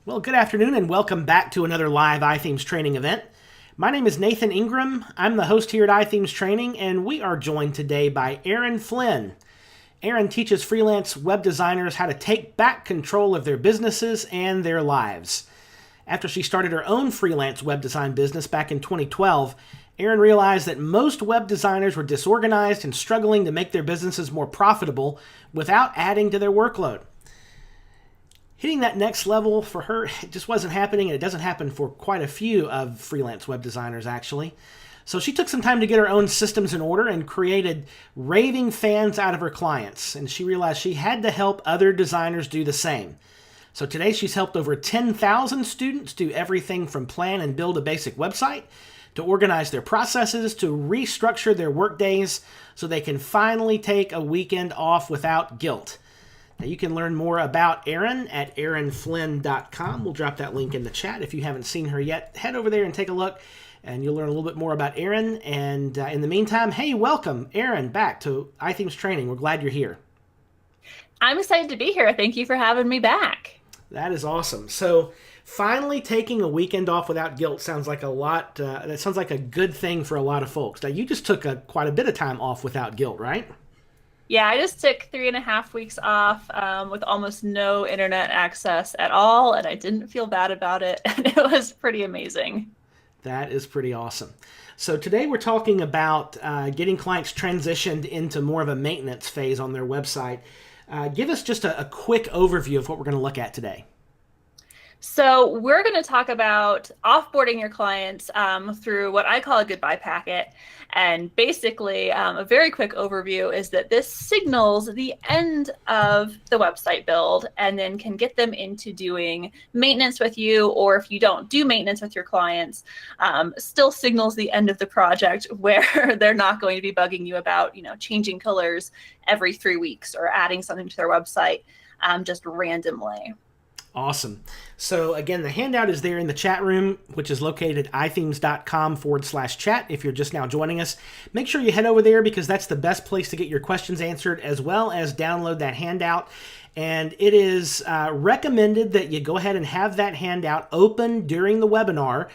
Well, good afternoon and welcome back to another live iThemes training event. My name is Nathan Ingram. I'm the host here at iThemes Training, and we are joined today by Erin Flynn. Erin teaches freelance web designers how to take back control of their businesses and their lives. After she started her own freelance web design business back in 2012, Erin realized that most web designers were disorganized and struggling to make their businesses more profitable without adding to their workload. Hitting that next level for her, it just wasn't happening, and it doesn't happen for quite a few of freelance web designers, actually. So she took some time to get her own systems in order and created raving fans out of her clients, and she realized she had to help other designers do the same. So today she's helped over 10,000 students do everything from plan and build a basic website, to organize their processes, to restructure their workdays so they can finally take a weekend off without guilt. Now, you can learn more about Erin at erinflynn.com. We'll drop that link in the chat. If you haven't seen her yet, head over there and take a look, and you'll learn a little bit more about Erin. And in the meantime, hey, welcome, Erin, back to iThemes Training. We're glad you're here. I'm excited to be here. Thank you for having me back. That is awesome. So finally taking a weekend off without guilt sounds like a lot. That sounds like a good thing for a lot of folks. Now, you just took quite a bit of time off without guilt, right? Yeah, I just took 3.5 weeks off with almost no internet access at all, and I didn't feel bad about it, and it was pretty amazing. That is pretty awesome. So today we're talking about getting clients transitioned into more of a maintenance phase on their website. Give us just a quick overview of what we're going to look at today. So we're going to talk about offboarding your clients through what I call a goodbye packet. And basically, a very quick overview is that this signals the end of the website build and then can get them into doing maintenance with you, or if you don't do maintenance with your clients, still signals the end of the project where they're not going to be bugging you about, changing colors every 3 weeks or adding something to their website just randomly. Awesome. So again, the handout is there in the chat room, which is located at ithemes.com/chat. If you're just now joining us, make sure you head over there because that's the best place to get your questions answered, as well as download that handout. And it is recommended that you go ahead and have that handout open during the webinar,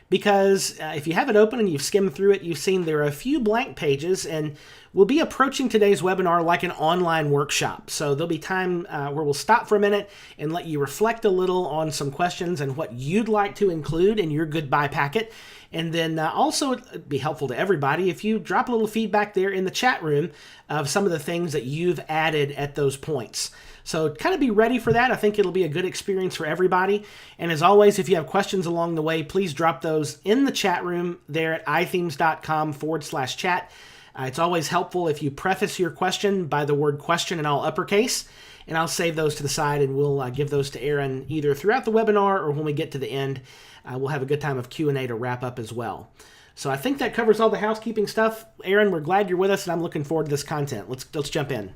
because if you have it open and you've skimmed through it, you've seen there are a few blank pages, and we'll be approaching today's webinar like an online workshop. So there'll be time where we'll stop for a minute and let you reflect a little on some questions and what you'd like to include in your goodbye packet. And then also it'd be helpful to everybody if you drop a little feedback there in the chat room of some of the things that you've added at those points. So kind of be ready for that. I think it'll be a good experience for everybody. And as always, if you have questions along the way, please drop those in the chat room there at ithemes.com/chat. It's always helpful if you preface your question by the word question in all uppercase, and I'll save those to the side and we'll give those to Erin either throughout the webinar or when we get to the end. We'll have a good time of Q&A to wrap up as well. So I think that covers all the housekeeping stuff. Erin, we're glad you're with us, and I'm looking forward to this content. Let's jump in.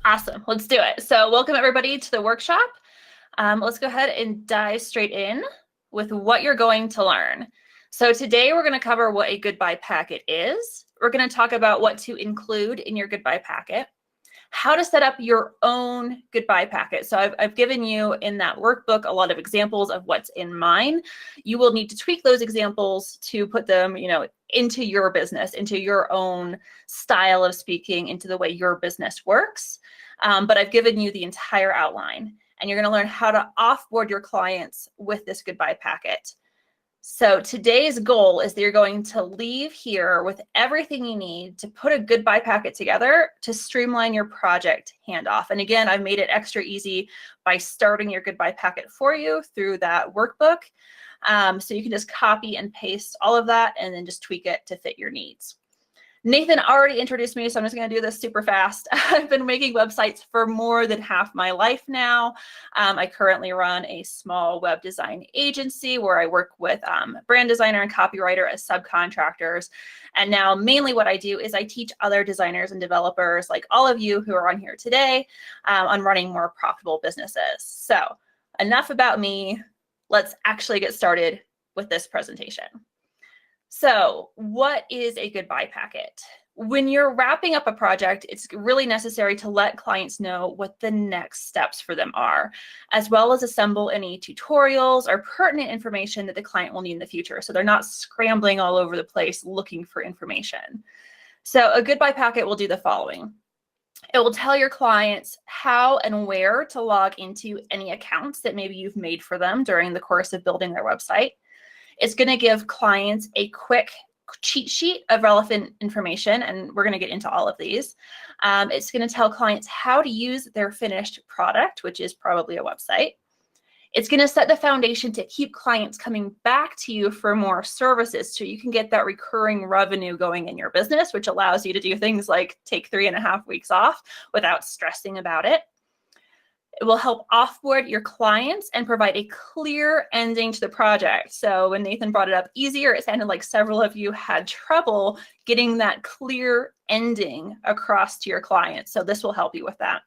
Awesome. Let's do it. So welcome everybody to the workshop. Let's go ahead and dive straight in with what you're going to learn. So today we're going to cover what a goodbye packet is. We're going to talk about what to include in your goodbye packet, how to set up your own goodbye packet. So I've given you in that workbook a lot of examples of what's in mine. You will need to tweak those examples to put them, into your business, into your own style of speaking, into the way your business works. But I've given you the entire outline, and you're going to learn how to offboard your clients with this goodbye packet. So today's goal is that you're going to leave here with everything you need to put a goodbye packet together to streamline your project handoff. And again, I've made it extra easy by starting your goodbye packet for you through that workbook. So you can just copy and paste all of that and then just tweak it to fit your needs. Nathan already introduced me, so I'm just going to do this super fast. I've been making websites for more than half my life now. I currently run a small web design agency where I work with brand designer and copywriter as subcontractors. And now mainly what I do is I teach other designers and developers like all of you who are on here today on running more profitable businesses. So enough about me. Let's actually get started with this presentation. So what is a goodbye packet? When you're wrapping up a project, it's really necessary to let clients know what the next steps for them are, as well as assemble any tutorials or pertinent information that the client will need in the future, so they're not scrambling all over the place looking for information. So a goodbye packet will do the following. It will tell your clients how and where to log into any accounts that maybe you've made for them during the course of building their website. It's going to give clients a quick cheat sheet of relevant information, and we're going to get into all of these. It's going to tell clients how to use their finished product, which is probably a website. It's going to set the foundation to keep clients coming back to you for more services, so you can get that recurring revenue going in your business, which allows you to do things like take 3.5 weeks off without stressing about it. It will help offboard your clients and provide a clear ending to the project. So when Nathan brought it up easier, it sounded like several of you had trouble getting that clear ending across to your clients. So this will help you with that.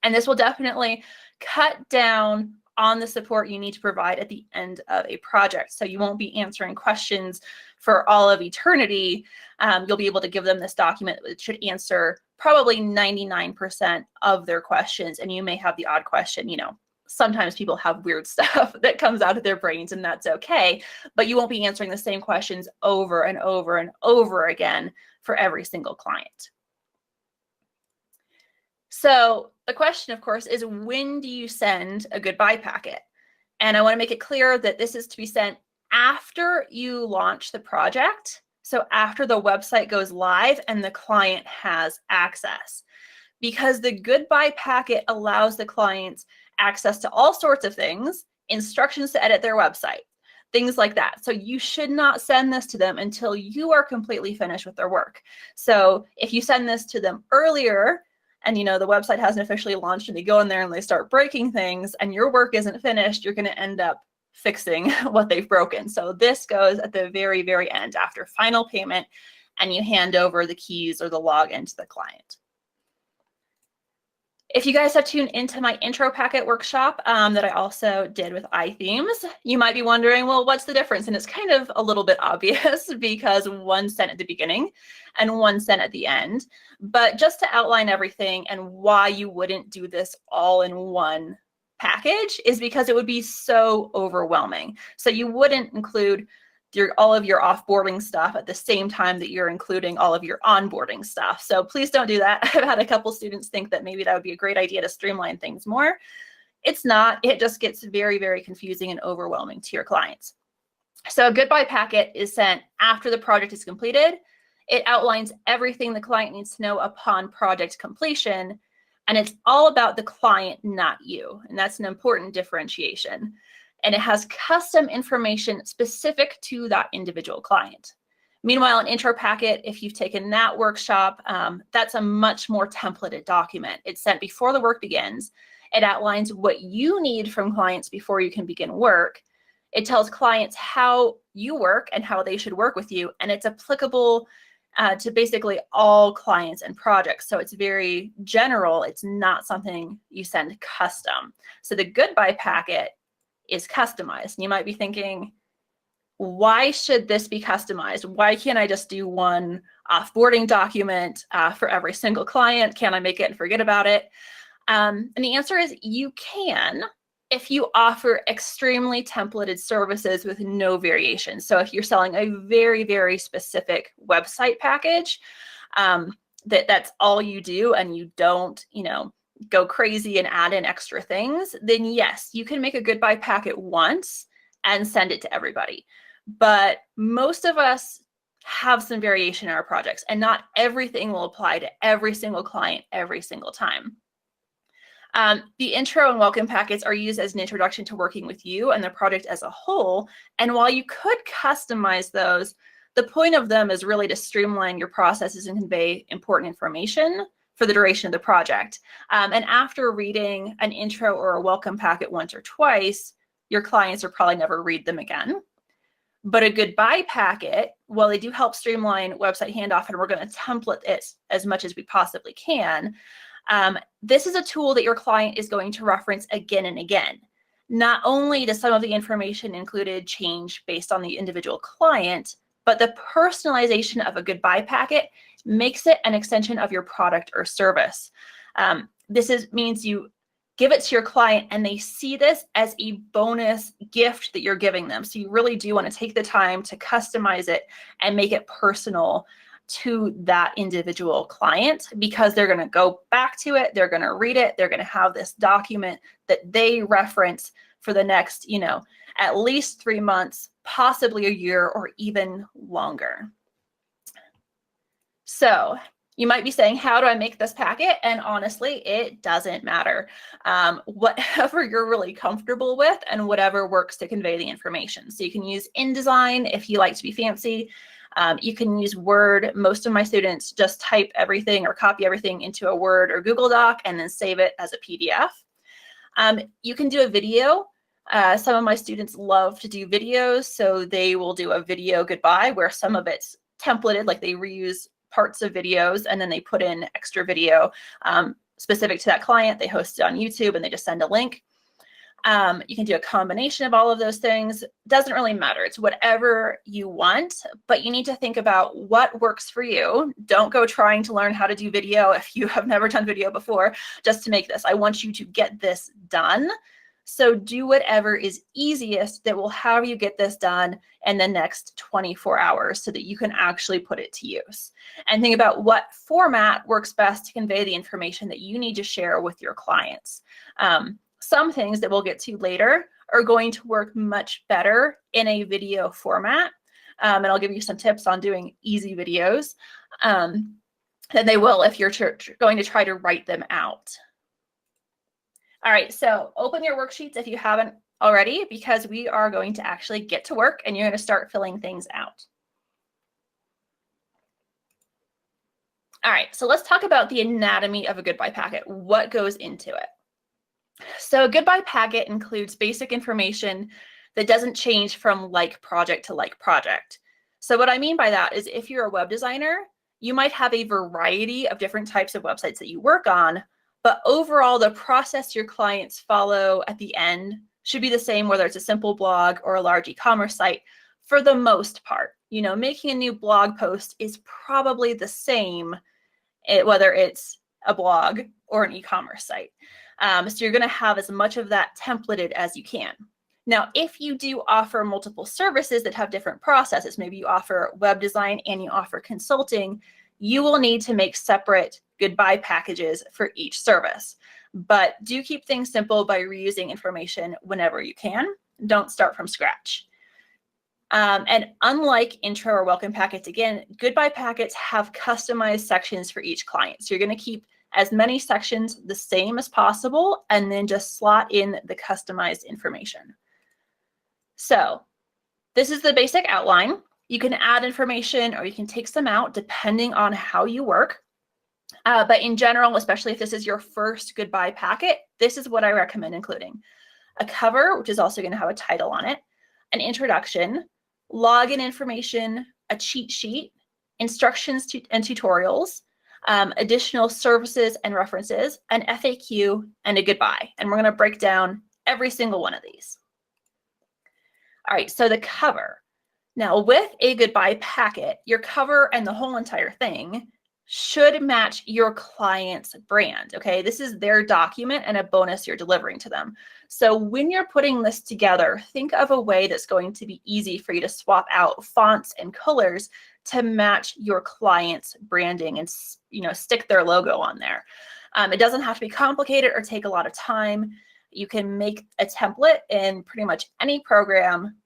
And this will definitely cut down on the support you need to provide at the end of a project. So you won't be answering questions for all of eternity. You'll be able to give them this document that should answer probably 99% of their questions. And you may have the odd question, sometimes people have weird stuff that comes out of their brains, and that's okay, but you won't be answering the same questions over and over and over again for every single client. So the question, of course, is when do you send a goodbye packet? And I want to make it clear that this is to be sent after you launch the project. So after the website goes live and the client has access, because the goodbye packet allows the clients access to all sorts of things, instructions to edit their website, things like that. So you should not send this to them until you are completely finished with their work. So if you send this to them earlier, and the website hasn't officially launched, and they go in there and they start breaking things and your work isn't finished, you're going to end up fixing what they've broken. So this goes at the very, very end after final payment, and you hand over the keys or the login to the client. If you guys have tuned into my intro packet workshop that I also did with iThemes, you might be wondering, well, what's the difference? And it's kind of a little bit obvious because one sent at the beginning and one sent at the end. But just to outline everything and why you wouldn't do this all in one package is because it would be so overwhelming. So you wouldn't include all of your offboarding stuff at the same time that you're including all of your onboarding stuff. So please don't do that. I've had a couple students think that maybe that would be a great idea to streamline things more. It's not. It just gets very, very confusing and overwhelming to your clients. So a goodbye packet is sent after the project is completed. It outlines everything the client needs to know upon project completion, and it's all about the client, not you. And that's an important differentiation. And it has custom information specific to that individual client. Meanwhile, an intro packet, if you've taken that workshop, that's a much more templated document. It's sent before the work begins. It outlines what you need from clients before you can begin work. It tells clients how you work and how they should work with you, and it's applicable to basically all clients and projects. So it's very general. It's not something you send custom. So the goodbye packet is customized. And you might be thinking, why should this be customized? Why can't I just do one offboarding document for every single client? Can I make it and forget about it? And the answer is you can if you offer extremely templated services with no variation. So if you're selling a very, very specific website package, that's all you do and you don't, go crazy and add in extra things, then yes, you can make a goodbye packet once and send it to everybody. But most of us have some variation in our projects, and not everything will apply to every single client every single time. The intro and welcome packets are used as an introduction to working with you and the project as a whole. And while you could customize those, the point of them is really to streamline your processes and convey important information for the duration of the project. And after reading an intro or a welcome packet once or twice, your clients will probably never read them again. But a goodbye packet, while they do help streamline website handoff, and we're going to template it as much as we possibly can, this is a tool that your client is going to reference again and again. Not only does some of the information included change based on the individual client, but the personalization of a goodbye packet makes it an extension of your product or service. This means you give it to your client and they see this as a bonus gift that you're giving them. So you really do want to take the time to customize it and make it personal to that individual client, because they're going to go back to it, they're going to read it, they're going to have this document that they reference for the next, at least 3 months, possibly a year, or even longer. So you might be saying, how do I make this packet? And honestly, it doesn't matter. Whatever you're really comfortable with and whatever works to convey the information. So you can use InDesign if you like to be fancy. You can use Word. Most of my students just type everything or copy everything into a Word or Google Doc and then save it as a PDF. You can do a video. Some of my students love to do videos, so they will do a video goodbye where some of it's templated, like they reuse parts of videos and then they put in extra video specific to that client. They host it on YouTube and they just send a link. You can do a combination of all of those things. Doesn't really matter. It's whatever you want, but you need to think about what works for you. Don't go trying to learn how to do video if you have never done video before just to make this. I want you to get this done. So do whatever is easiest that will have you get this done in the next 24 hours so that you can actually put it to use. And think about what format works best to convey the information that you need to share with your clients. Some things that we'll get to later are going to work much better in a video format. And I'll give you some tips on doing easy videos than they will if you're going to try to write them out. All right, so open your worksheets if you haven't already, because we are going to actually get to work and you're going to start filling things out. All right, so let's talk about the anatomy of a goodbye packet. What goes into it? So a goodbye packet includes basic information that doesn't change from like project to like project. So what I mean by that is if you're a web designer, you might have a variety of different types of websites that you work on, but overall, the process your clients follow at the end should be the same, whether it's a simple blog or a large e-commerce site, for the most part. Making a new blog post is probably the same, whether it's a blog or an e-commerce site. So you're going to have as much of that templated as you can. Now, if you do offer multiple services that have different processes, maybe you offer web design and you offer consulting, you will need to make separate goodbye packages for each service. But do keep things simple by reusing information whenever you can. Don't start from scratch. And unlike intro or welcome packets, again, goodbye packets have customized sections for each client. So you're going to keep as many sections the same as possible and then just slot in the customized information. So this is the basic outline. You can add information or you can take some out depending on how you work. But in general, especially if this is your first goodbye packet, this is what I recommend including. A cover, which is also going to have a title on it, an introduction, login information, a cheat sheet, instructions and tutorials, additional services and references, an FAQ, and a goodbye. And we're going to break down every single one of these. All right, so the cover. Now, with a goodbye packet, your cover and the whole entire thing should match your client's brand, okay? This is their document and a bonus you're delivering to them. So when you're putting this together, think of a way that's going to be easy for you to swap out fonts and colors to match your client's branding and, stick their logo on there. It doesn't have to be complicated or take a lot of time. You can make a template in pretty much any program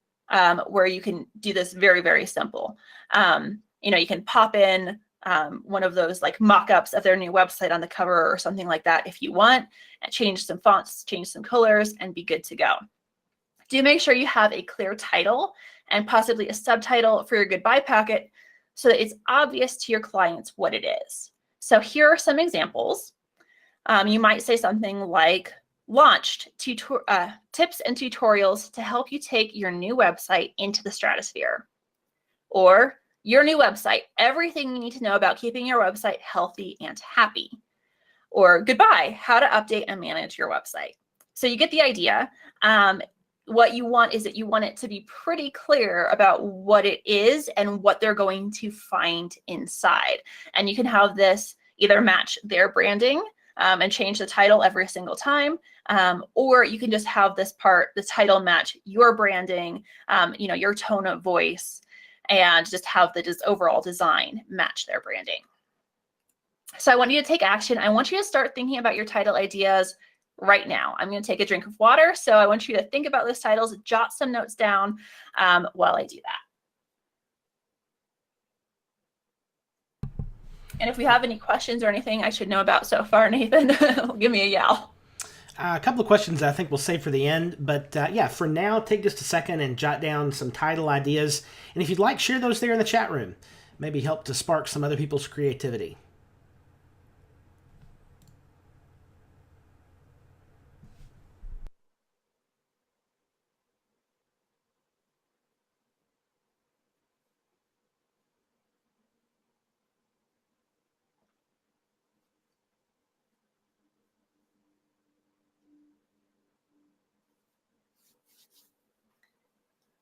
where you can do this very, very simple. You can pop in one of those like mock-ups of their new website on the cover or something like that if you want, and change some fonts, change some colors, and be good to go. Do make sure you have a clear title and possibly a subtitle for your goodbye packet so that it's obvious to your clients what it is. So here are some examples. You might say something like, launched tips and tutorials to help you take your new website into the stratosphere. Or your new website, everything you need to know about keeping your website healthy and happy. Or goodbye, how to update and manage your website. So you get the idea. what you want is that you want it to be pretty clear about what it is and what they're going to find inside. And you can have this either match their branding and change the title every single time, or you can just have this part, the title match your branding, your tone of voice, and just have the overall design match their branding. So I want you to take action. I want you to start thinking about your title ideas right now. I'm going to take a drink of water. So I want you to think about those titles, jot some notes down while I do that. And if we have any questions or anything I should know about so far, Nathan, give me a yell. A couple of questions I think we'll save for the end, but yeah, for now, take just a second and jot down some title ideas. And if you'd like, share those there in the chat room. Maybe help to spark some other people's creativity.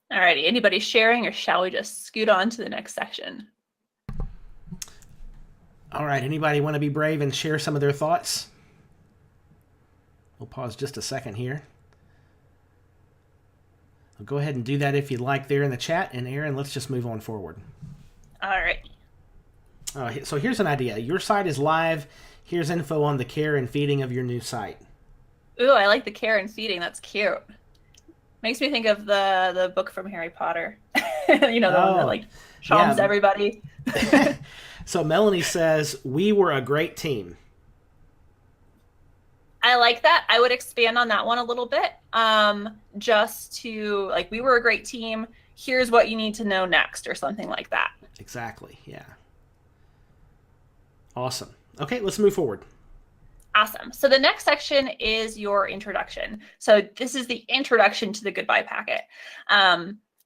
All righty, anybody sharing, or shall we just scoot on to the next section? All right, anybody want to be brave and share some of their thoughts? We'll pause just a second here. I'll go ahead and do that if you'd like there in the chat. And Erin, let's just move on forward. All right. So here's an idea. Your site is live. Here's info on the care and feeding of your new site. Ooh, I like the care and feeding. That's cute. Makes me think of the book from Harry Potter. The one that like charms everybody. So Melanie says, we were a great team. I like that. I would expand on that one a little bit. Just to like, we were a great team. Here's what you need to know next, or something like that. Exactly. Yeah. Awesome. Okay, let's move forward. Awesome. So the next section is your introduction. So this is the introduction to the goodbye packet.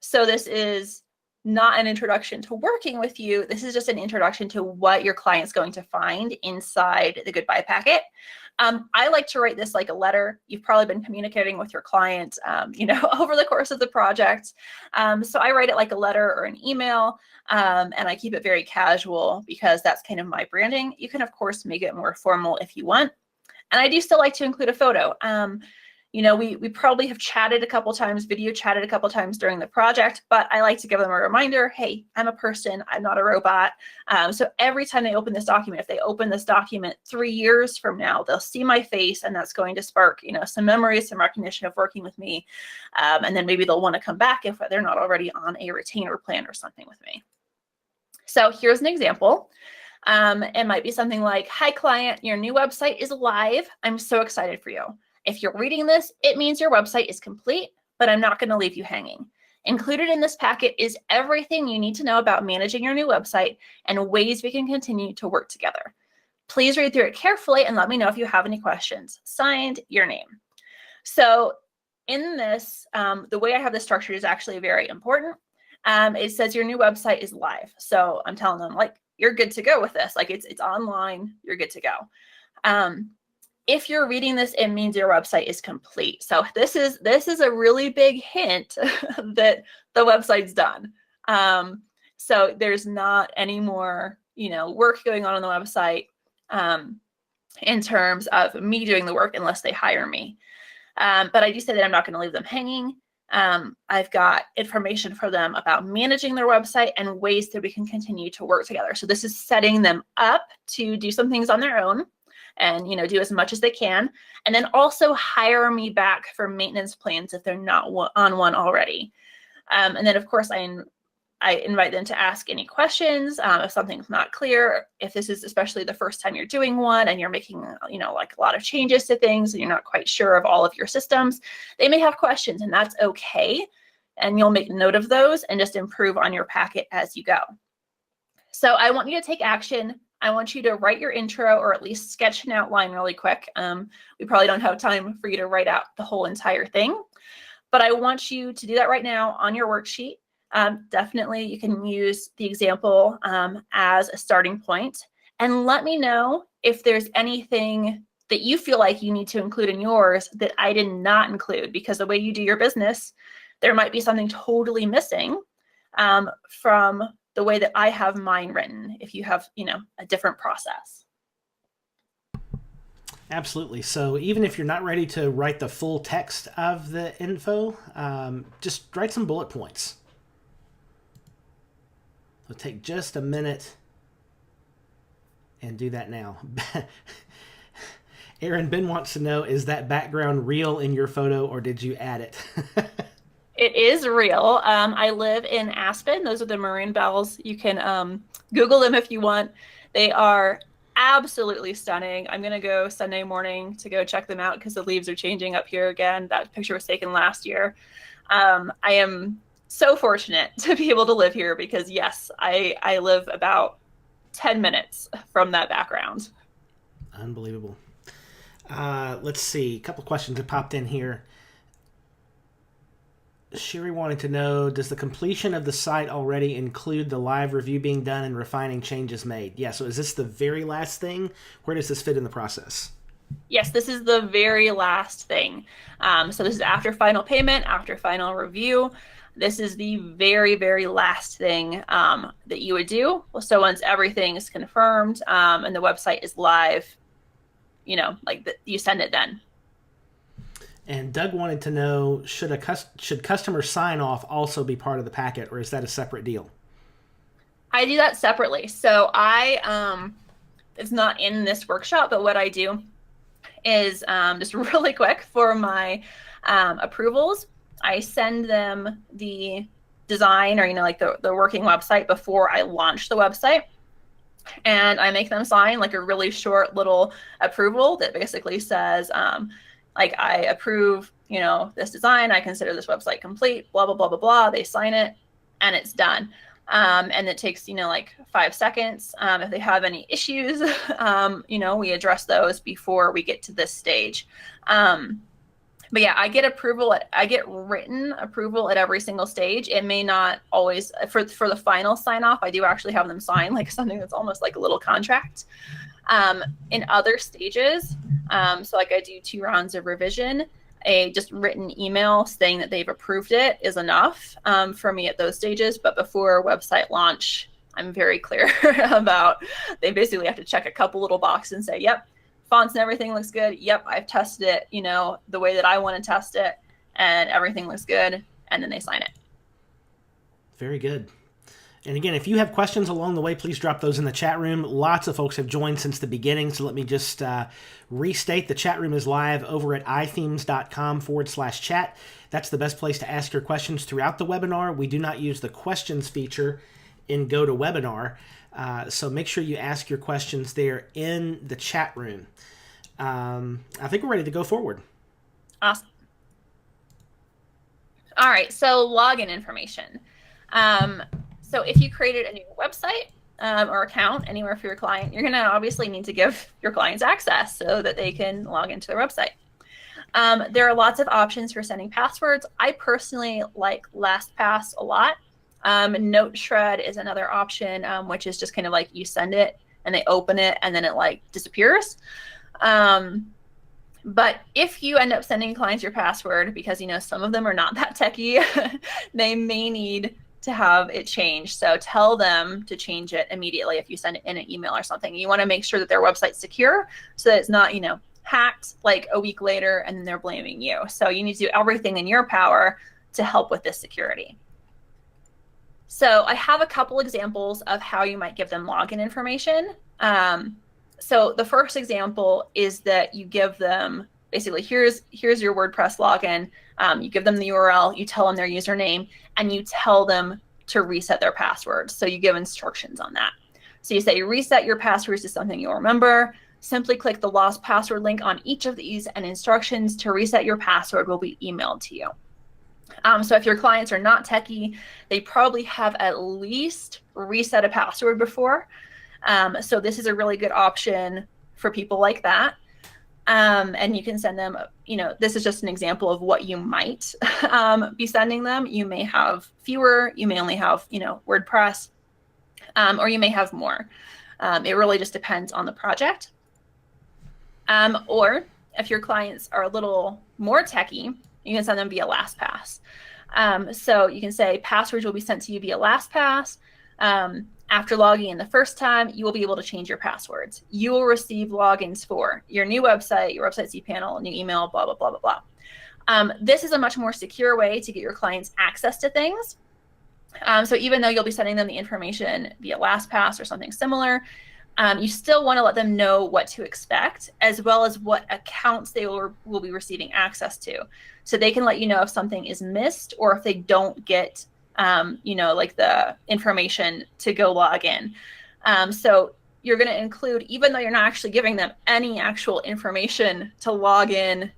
So this is not an introduction to working with you. This is just an introduction to what your client's going to find inside the goodbye packet. I like to write this like a letter. You've probably been communicating with your client, over the course of the project. So I write it like a letter or an email, and I keep it very casual because that's kind of my branding. You can, of course, make it more formal if you want. And I do still like to include a photo. We probably have chatted a couple times, video chatted a couple times during the project, but I like to give them a reminder, hey, I'm a person, I'm not a robot. So every time they open this document, if they open this document 3 years from now, they'll see my face, and that's going to spark, some memories, some recognition of working with me. And then maybe they'll want to come back if they're not already on a retainer plan or something with me. So here's an example. It might be something like, hi client, your new website is live. I'm so excited for you. If you're reading this, it means your website is complete, but I'm not going to leave you hanging. Included in this packet is everything you need to know about managing your new website and ways we can continue to work together. Please read through it carefully and let me know if you have any questions. Signed, your name. So in this, the way I have this structured is actually very important. It says your new website is live. So I'm telling them, like, you're good to go with this. Like it's online, you're good to go. If you're reading this, it means your website is complete. So this is a really big hint that the website's done. So there's not any more, work going on the website in terms of me doing the work unless they hire me. But I do say that I'm not going to leave them hanging. I've got information for them about managing their website and ways that we can continue to work together. So this is setting them up to do some things on their own and, do as much as they can. And then also hire me back for maintenance plans if they're not on one already. And then, of course, I invite them to ask any questions if something's not clear. If this is especially the first time you're doing one and you're making, like a lot of changes to things and you're not quite sure of all of your systems, they may have questions, and that's okay. And you'll make note of those and just improve on your packet as you go. So I want you to take action. I want you to write your intro, or at least sketch an outline really quick. We probably don't have time for you to write out the whole entire thing, but I want you to do that right now on your worksheet. Definitely you can use the example as a starting point, and let me know if there's anything that you feel like you need to include in yours that I did not include, because the way you do your business, there might be something totally missing from the way that I have mine written, if you have, a different process. Absolutely. So even if you're not ready to write the full text of the info, just write some bullet points. It'll take just a minute and do that now. Erin, Ben wants to know, is that background real in your photo or did you add it? It is real. I live in Aspen. Those are the maroon bells. You can Google them if you want. They are absolutely stunning. I'm going to go Sunday morning to go check them out because the leaves are changing up here again. That picture was taken last year. I am so fortunate to be able to live here because, yes, I live about 10 minutes from that background. Unbelievable. Let's see. A couple questions that popped in here. Sherry wanted to know, does the completion of the site already include the live review being done and refining changes made? Yeah, so is this the very last thing? Where does this fit in the process? Yes, this is the very last thing. So this is after final payment, after final review. This is the very, very last thing that you would do. So once everything is confirmed and the website is live, you send it then. And Doug wanted to know, should customer sign-off also be part of the packet, or is that a separate deal? I do that separately. So it's not in this workshop, but what I do is just really quick for my approvals, I send them the design or, the working website before I launch the website. And I make them sign like a really short little approval that basically says, I approve, this design, I consider this website complete, blah, blah, blah, blah, blah. They sign it and it's done. And it takes, 5 seconds. If they have any issues, we address those before we get to this stage. But yeah, I get written approval at every single stage. It may not always, for the final sign off, I do actually have them sign like something that's almost like a little contract. In other stages, so like I do 2 rounds of revision, a just written email saying that they've approved it is enough for me at those stages. But before website launch, I'm very clear about, they basically have to check a couple little boxes and say, yep, fonts and everything looks good. Yep, I've tested it, the way that I want to test it, and everything looks good. And then they sign it. Very good. And again, if you have questions along the way, please drop those in the chat room. Lots of folks have joined since the beginning, so let me just restate. The chat room is live over at ithemes.com/chat. That's the best place to ask your questions throughout the webinar. We do not use the questions feature in GoToWebinar, so make sure you ask your questions there in the chat room. I think we're ready to go forward. Awesome. All right, so login information. So if you created a new website or account anywhere for your client, you're going to obviously need to give your clients access so that they can log into their website. There are lots of options for sending passwords. I personally like LastPass a lot. NoteShred is another option, which is just kind of like you send it and they open it and then it like disappears. But if you end up sending clients your password, because some of them are not that techie, they may need to have it changed. So tell them to change it immediately if you send it in an email or something. You want to make sure that their website's secure so that it's not, hacked like a week later and then they're blaming you. So you need to do everything in your power to help with this security. So I have a couple examples of how you might give them login information. So the first example is that you give them basically, here's your WordPress login. You give them the URL, you tell them their username, and you tell them to reset their passwords. So you give instructions on that. So you say reset your passwords to something you'll remember. Simply click the lost password link on each of these, and instructions to reset your password will be emailed to you. So if your clients are not techie, they probably have at least reset a password before. So this is a really good option for people like that. And you can send them, this is just an example of what you might be sending them. You may have fewer, you may only have, WordPress, or you may have more. It really just depends on the project. Or if your clients are a little more techie, you can send them via LastPass. So you can say passwords will be sent to you via LastPass. After logging in the first time, you will be able to change your passwords. You will receive logins for your new website, your website cPanel, new email, blah, blah, blah, blah, blah. This is a much more secure way to get your clients access to things. So even though you'll be sending them the information via LastPass or something similar, you still want to let them know what to expect, as well as what accounts they will be receiving access to. So they can let you know if something is missed or if they don't get, like the information to go log in. So you're going to include, even though you're not actually giving them any actual information to log in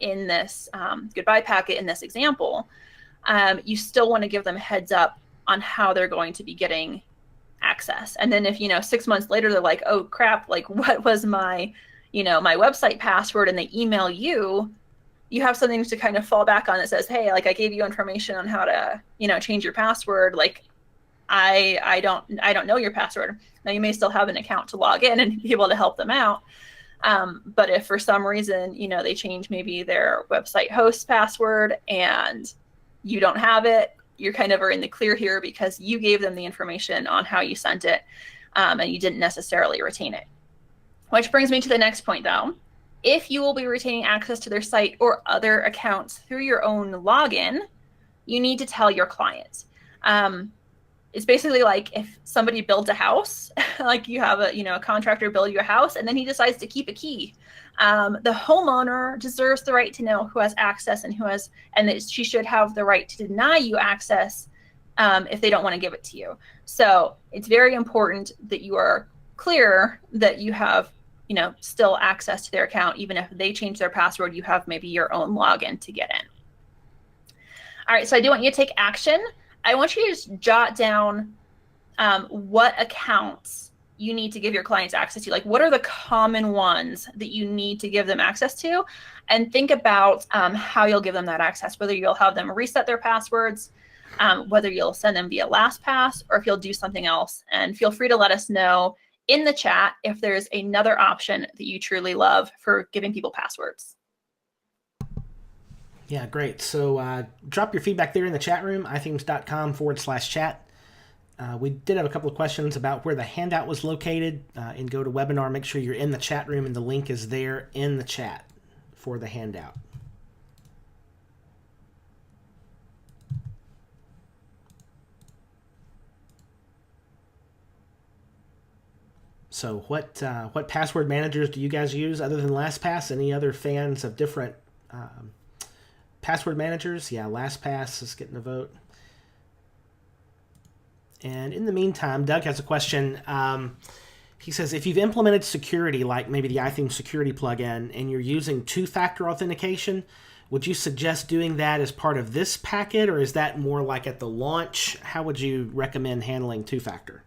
this goodbye packet in this example, you still want to give them a heads up on how they're going to be getting access. And then if 6 months later they're like, oh crap, like what was my my website password, and they email you, you have something to kind of fall back on that says, hey, like I gave you information on how to change your password, like I don't know your password. Now you may still have an account to log in and be able to help them out, but if for some reason they change maybe their website host password and you don't have it, you're kind of are in the clear here because you gave them the information on how you sent it, and you didn't necessarily retain it. Which brings me to the next point, though. If you will be retaining access to their site or other accounts through your own login, you need to tell your clients. It's basically like if somebody builds a house, like you have a contractor build you a house, and then he decides to keep a key. The homeowner deserves the right to know who has access and that she should have the right to deny you access if they don't want to give it to you. So it's very important that you are clear that you have still access to their account. Even if they change their password, you have maybe your own login to get in. All right, so I do want you to take action. I want you to just jot down what accounts you need to give your clients access to. Like, what are the common ones that you need to give them access to? And think about how you'll give them that access, whether you'll have them reset their passwords, whether you'll send them via LastPass, or if you'll do something else. And feel free to let us know in the chat if there's another option that you truly love for giving people passwords. Yeah, great. So drop your feedback there in the chat room, ithemes.com/chat. We did have a couple of questions about where the handout was located. In GoToWebinar, make sure you're in the chat room, and the link is there in the chat for the handout. So what password managers do you guys use other than LastPass? Any other fans of different password managers? Yeah, LastPass is getting a vote. And in the meantime, Doug has a question. He says, if you've implemented security, like maybe the iThemes security plugin, and you're using two-factor authentication, would you suggest doing that as part of this packet, or is that more like at the launch? How would you recommend handling two-factor?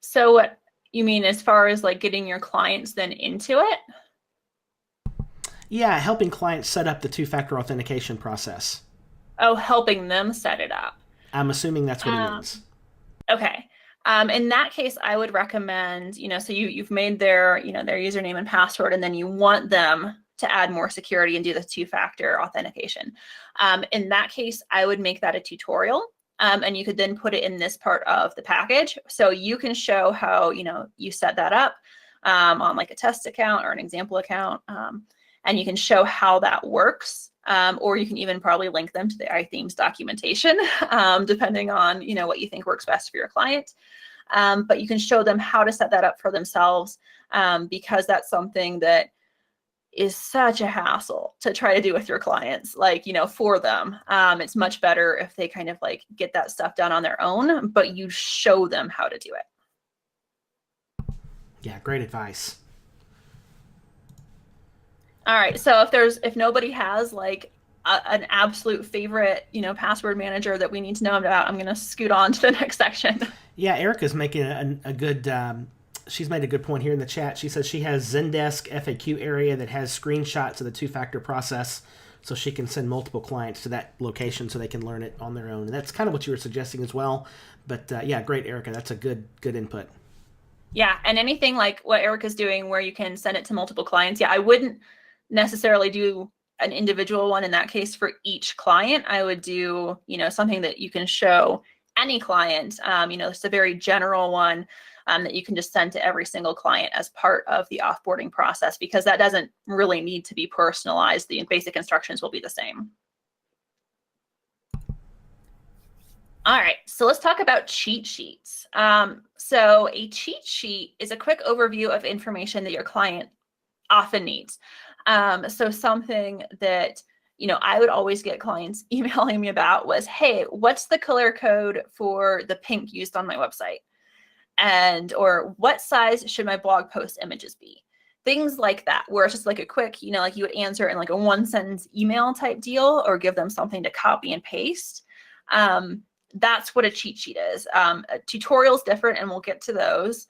So what you mean as far as like getting your clients then into it? Yeah, helping clients set up the two-factor authentication process. Oh, helping them set it up. I'm assuming that's what he means. Okay. In that case, I would recommend, so you've made their, their username and password, and then you want them to add more security and do the two-factor authentication. In that case, I would make that a tutorial. And you could then put it in this part of the package. So you can show how, you set that up on like a test account or an example account. And you can show how that works. Or you can even probably link them to the iThemes documentation, depending on, what you think works best for your client. But you can show them how to set that up for themselves, because that's something that is such a hassle to try to do with your clients, like, for them. It's much better if they kind of like get that stuff done on their own, but you show them how to do it. Yeah, great advice. All right, so if nobody has like an absolute favorite, password manager that we need to know about, I'm going to scoot on to the next section. Yeah, Erica's making a good, she's made a good point here in the chat. She says she has Zendesk FAQ area that has screenshots of the two-factor process, so she can send multiple clients to that location so they can learn it on their own. And that's kind of what you were suggesting as well. But yeah, great, Erica. That's a good input. Yeah, and anything like what Erica's doing where you can send it to multiple clients, yeah, I wouldn't necessarily do an individual one in that case for each client. I would do, something that you can show any client, it's a very general one that you can just send to every single client as part of the offboarding process, because that doesn't really need to be personalized. The basic instructions will be the same. All right, so let's talk about cheat sheets. So a cheat sheet is a quick overview of information that your client often needs. So something that, I would always get clients emailing me about was, hey, what's the color code for the pink used on my website? Or what size should my blog post images be? Things like that, where it's just like a quick, like you would answer in like a 1-sentence email type deal, or give them something to copy and paste. That's what a cheat sheet is. A tutorial is different, and we'll get to those.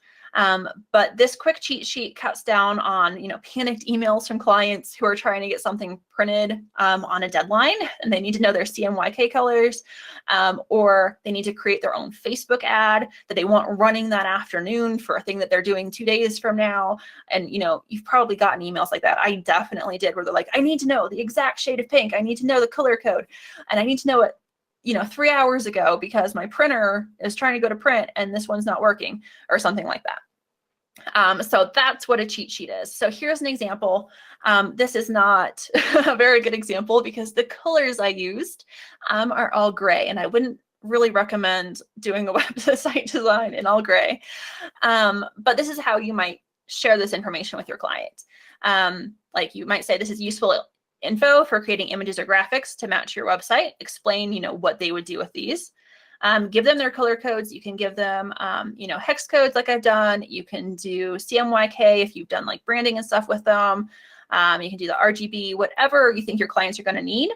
But this quick cheat sheet cuts down on, panicked emails from clients who are trying to get something printed on a deadline, and they need to know their CMYK colors, or they need to create their own Facebook ad that they want running that afternoon for a thing that they're doing 2 days from now. And, you've probably gotten emails like that. I definitely did, where they're like, I need to know the exact shade of pink. I need to know the color code, and I need to know it 3 hours ago because my printer is trying to go to print and this one's not working, or something like that. So that's what a cheat sheet is. So here's an example. This is not a very good example because the colors I used are all gray, and I wouldn't really recommend doing a website design in all gray. But this is how you might share this information with your client. Like you might say, this is useful info for creating images or graphics to match your website. Explain, what they would do with these. Give them their color codes. You can give them, hex codes like I've done. You can do CMYK if you've done like branding and stuff with them. You can do the RGB, whatever you think your clients are going to need.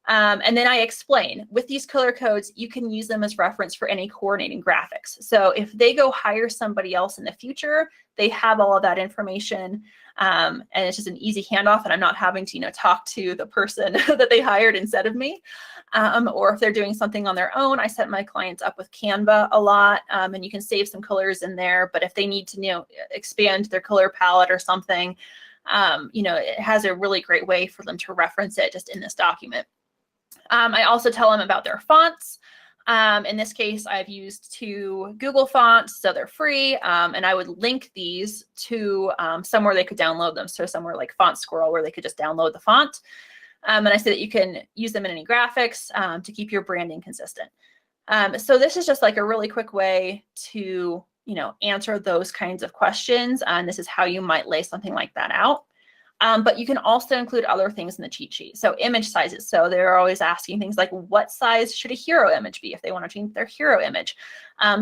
And then I explain, with these color codes, you can use them as reference for any coordinating graphics. So if they go hire somebody else in the future, they have all of that information. And it's just an easy handoff, and I'm not having to, talk to the person that they hired instead of me. Or if they're doing something on their own, I set my clients up with Canva a lot, and you can save some colors in there. But if they need to, expand their color palette or something, it has a really great way for them to reference it just in this document. I also tell them about their fonts. In this case, I've used 2 Google fonts, so they're free. And I would link these to somewhere they could download them. So somewhere like Font Squirrel, where they could just download the font. And I say that you can use them in any graphics to keep your branding consistent. So this is just like a really quick way to, answer those kinds of questions. And this is how you might lay something like that out. But you can also include other things in the cheat sheet. So image sizes. So they're always asking things like, what size should a hero image be if they want to change their hero image?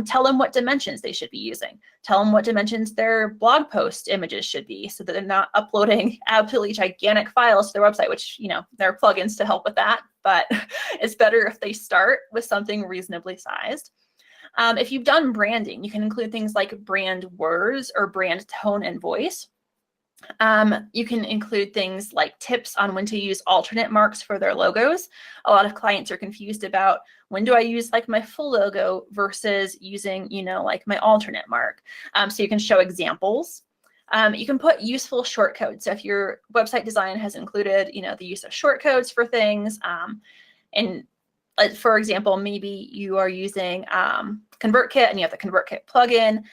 Tell them what dimensions they should be using. Tell them what dimensions their blog post images should be, so that they're not uploading absolutely gigantic files to their website, which, there are plugins to help with that. But it's better if they start with something reasonably sized. If you've done branding, you can include things like brand words or brand tone and voice. You can include things like tips on when to use alternate marks for their logos. A lot of clients are confused about, when do I use like my full logo versus using, like my alternate mark. So you can show examples. You can put useful short codes. So if your website design has included, the use of short codes for things, and for example, maybe you are using ConvertKit and you have the ConvertKit plugin.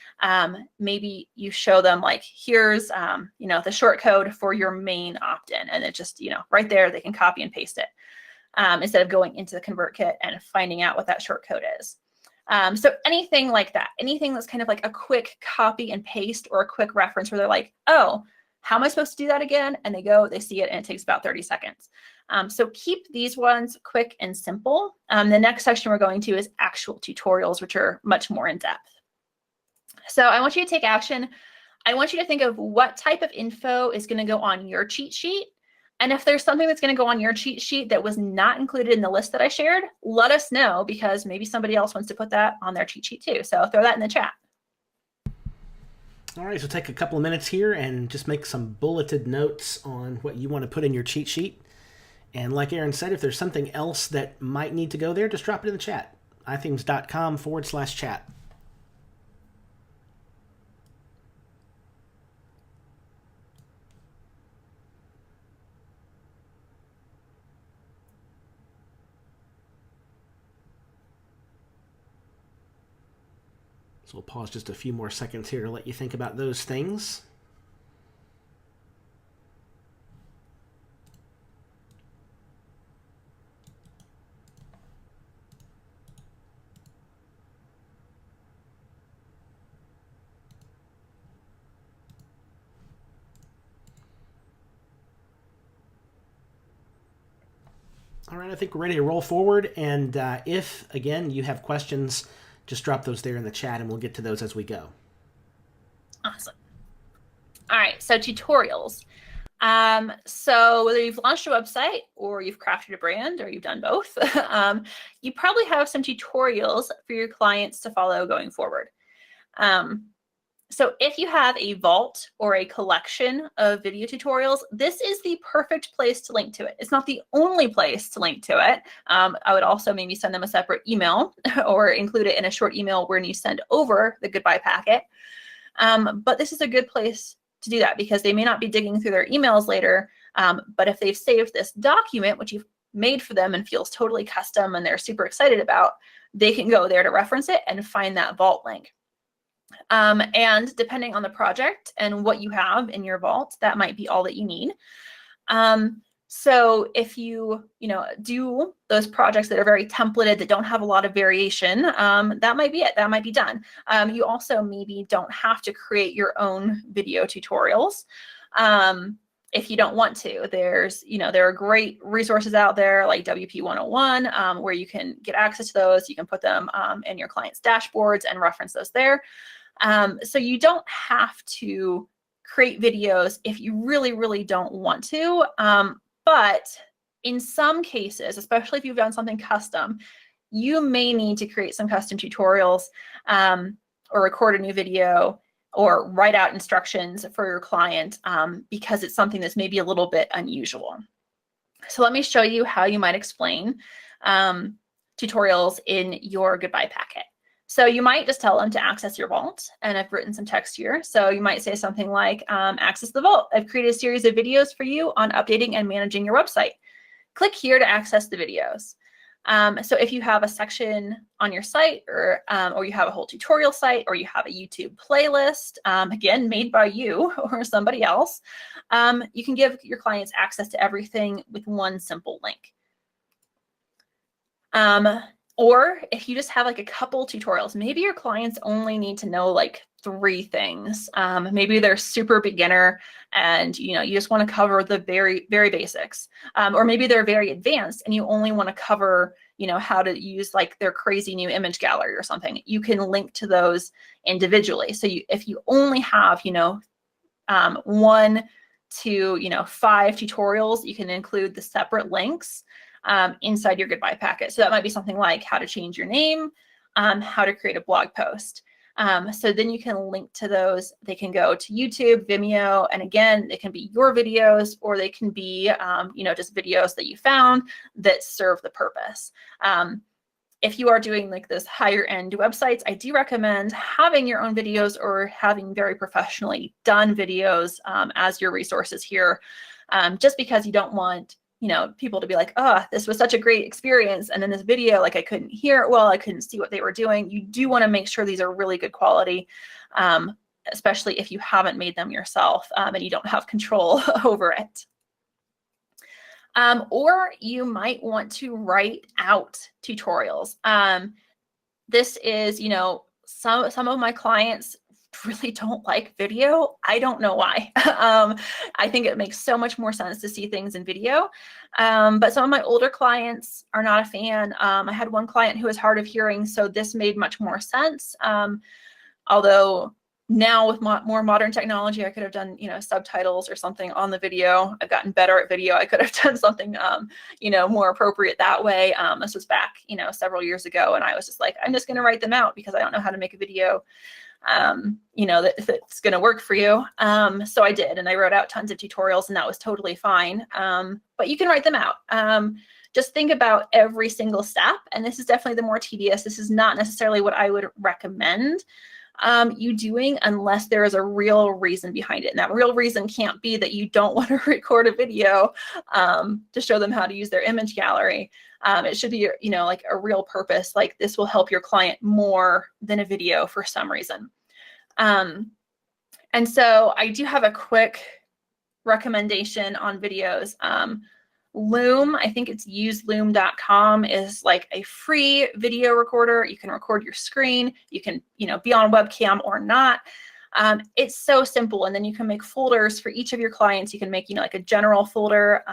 Maybe you show them like, here's, the short code for your main opt-in, and it just, right there, they can copy and paste it instead of going into the ConvertKit and finding out what that short code is. So anything like that, anything that's kind of like a quick copy and paste or a quick reference where they're like, oh, how am I supposed to do that again? And they go, they see it, and it takes about 30 seconds. So keep these ones quick and simple. The next section we're going to is actual tutorials, which are much more in depth. So I want you to take action. I want you to think of what type of info is going to go on your cheat sheet. And if there's something that's going to go on your cheat sheet that was not included in the list that I shared, let us know, because maybe somebody else wants to put that on their cheat sheet too. So throw that in the chat. All right, so take a couple of minutes here and just make some bulleted notes on what you want to put in your cheat sheet. And like Erin said, if there's something else that might need to go there, just drop it in the chat. ithemes.com/chat. So we'll pause just a few more seconds here to let you think about those things. All right, I think we're ready to roll forward. And if, again, you have questions, just drop those there in the chat and we'll get to those as we go. Awesome. All right, so tutorials. So whether you've launched a website or you've crafted a brand or you've done both, you probably have some tutorials for your clients to follow going forward. So if you have a vault or a collection of video tutorials, this is the perfect place to link to it. It's not the only place to link to it. I would also maybe send them a separate email or include it in a short email when you send over the goodbye packet. But this is a good place to do that because they may not be digging through their emails later. But if they've saved this document, which you've made for them and feels totally custom and they're super excited about, they can go there to reference it and find that vault link. And depending on the project and what you have in your vault, that might be all that you need. So if you do those projects that are very templated, that don't have a lot of variation, that might be it. That might be done. You also maybe don't have to create your own video tutorials. If you don't want to, there are great resources out there like WP 101 where you can get access to those. You can put them in your client's dashboards and reference those there. So you don't have to create videos if you really, really don't want to. But in some cases, especially if you've done something custom, you may need to create some custom tutorials or record a new video or write out instructions for your client because it's something that's maybe a little bit unusual. So let me show you how you might explain tutorials in your goodbye packet. So you might just tell them to access your vault, and I've written some text here. So you might say something like, access the vault. I've created a series of videos for you on updating and managing your website. Click here to access the videos. So if you have a section on your site or you have a whole tutorial site or you have a YouTube playlist, again, made by you or somebody else, you can give your clients access to everything with one simple link. Or if you just have like a couple tutorials, maybe your clients only need to know like 3 things. Maybe they're super beginner and you just want to cover the very, very basics. Or maybe they're very advanced and you only want to cover, how to use like their crazy new image gallery or something. You can link to those individually. So if you only have, 1 to 5 tutorials, you can include the separate links inside your goodbye packet. So that might be something like how to change your name, how to create a blog post. So then you can link to those. They can go to YouTube, Vimeo, and again, they can be your videos or they can be, just videos that you found that serve the purpose. If you are doing like those higher end websites, I do recommend having your own videos or having very professionally done videos as your resources here, just because you don't want people to be like, oh, this was such a great experience. And then this video, like I couldn't hear it well, I couldn't see what they were doing. You do want to make sure these are really good quality, especially if you haven't made them yourself and you don't have control over it. Or you might want to write out tutorials. This is, some of my clients really don't like video. I don't know why. I think it makes so much more sense to see things in video. But some of my older clients are not a fan. I had one client who was hard of hearing, so this made much more sense. Although now with more modern technology, I could have done, subtitles or something on the video. I've gotten better at video. I could have done something, more appropriate that way. This was back, several years ago. And I was just like, I'm just going to write them out because I don't know how to make a video that's going to work for you. So I did, and I wrote out tons of tutorials and that was totally fine. But you can write them out. Just think about every single step. And this is definitely the more tedious. This is not necessarily what I would recommend. you doing unless there is a real reason behind it. And that real reason can't be that you don't want to record a video to show them how to use their image gallery. It should be, like a real purpose, like this will help your client more than a video for some reason. And so I do have a quick recommendation on videos. Loom, I think it's useloom.com, is like a free video recorder. You can record your screen. You can, be on webcam or not. It's so simple. And then you can make folders for each of your clients. You can make, like a general folder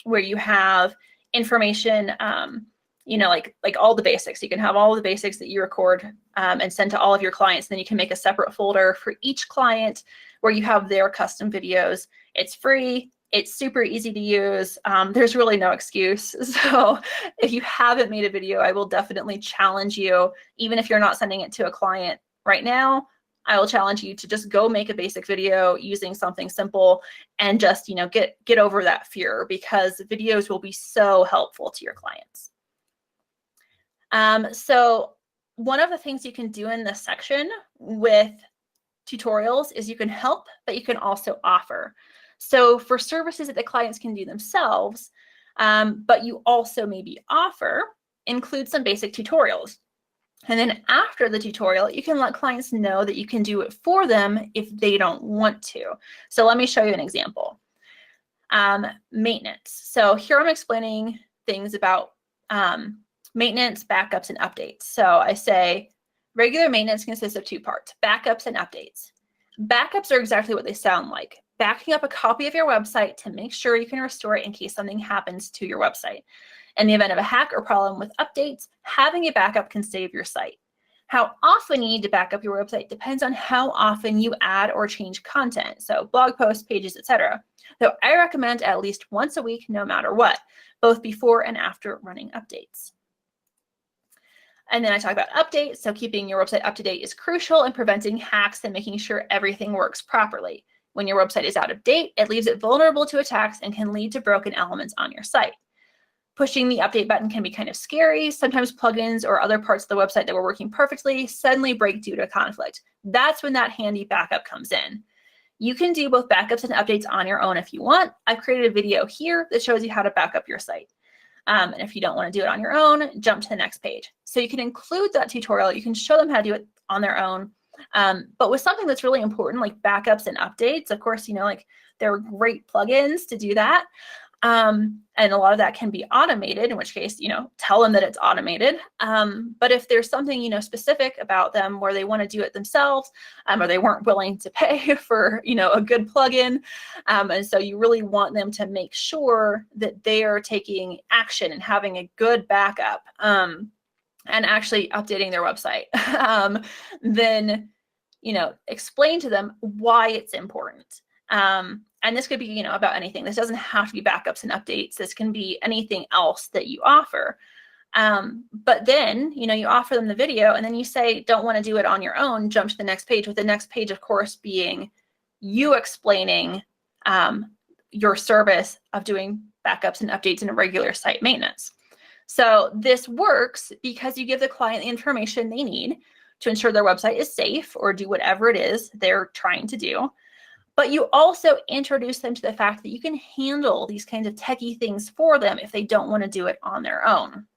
where you have information, like all the basics. You can have all the basics that you record and send to all of your clients. Then you can make a separate folder for each client where you have their custom videos. It's free. It's super easy to use. There's really no excuse. So if you haven't made a video, I will definitely challenge you, even if you're not sending it to a client right now, I will challenge you to just go make a basic video using something simple and just, get over that fear, because videos will be so helpful to your clients. So one of the things you can do in this section with tutorials is you can help, but you can also offer. So for services that the clients can do themselves, but you also maybe offer, include some basic tutorials. And then after the tutorial, you can let clients know that you can do it for them if they don't want to. So let me show you an example. Maintenance. So here I'm explaining things about maintenance, backups, and updates. So I say regular maintenance consists of two parts, backups and updates. Backups are exactly what they sound like. Backing up a copy of your website to make sure you can restore it in case something happens to your website. In the event of a hack or problem with updates, having a backup can save your site. How often you need to back up your website depends on how often you add or change content, so blog posts, pages, etc. Though I recommend at least once a week, no matter what, both before and after running updates. And then I talk about updates. So keeping your website up to date is crucial in preventing hacks and making sure everything works properly. When your website is out of date, it leaves it vulnerable to attacks and can lead to broken elements on your site. Pushing the update button can be kind of scary. Sometimes plugins or other parts of the website that were working perfectly suddenly break due to conflict. That's when that handy backup comes in. You can do both backups and updates on your own if you want. I've created a video here that shows you how to back up your site. And if you don't want to do it on your own, jump to the next page. So you can include that tutorial. You can show them how to do it on their own. But with something that's really important, like backups and updates, of course, there are great plugins to do that. And a lot of that can be automated, in which case, tell them that it's automated. But if there's something, specific about them where they want to do it themselves, or they weren't willing to pay for, a good plugin. And so you really want them to make sure that they are taking action and having a good backup, and actually updating their website, then, explain to them why it's important. And this could be, about anything. This doesn't have to be backups and updates. This can be anything else that you offer. But then, you offer them the video and then you say, don't want to do it on your own, jump to the next page, with the next page, of course, being you explaining your service of doing backups and updates and regular site maintenance. So this works because you give the client the information they need to ensure their website is safe or do whatever it is they're trying to do. But you also introduce them to the fact that you can handle these kinds of techie things for them if they don't want to do it on their own.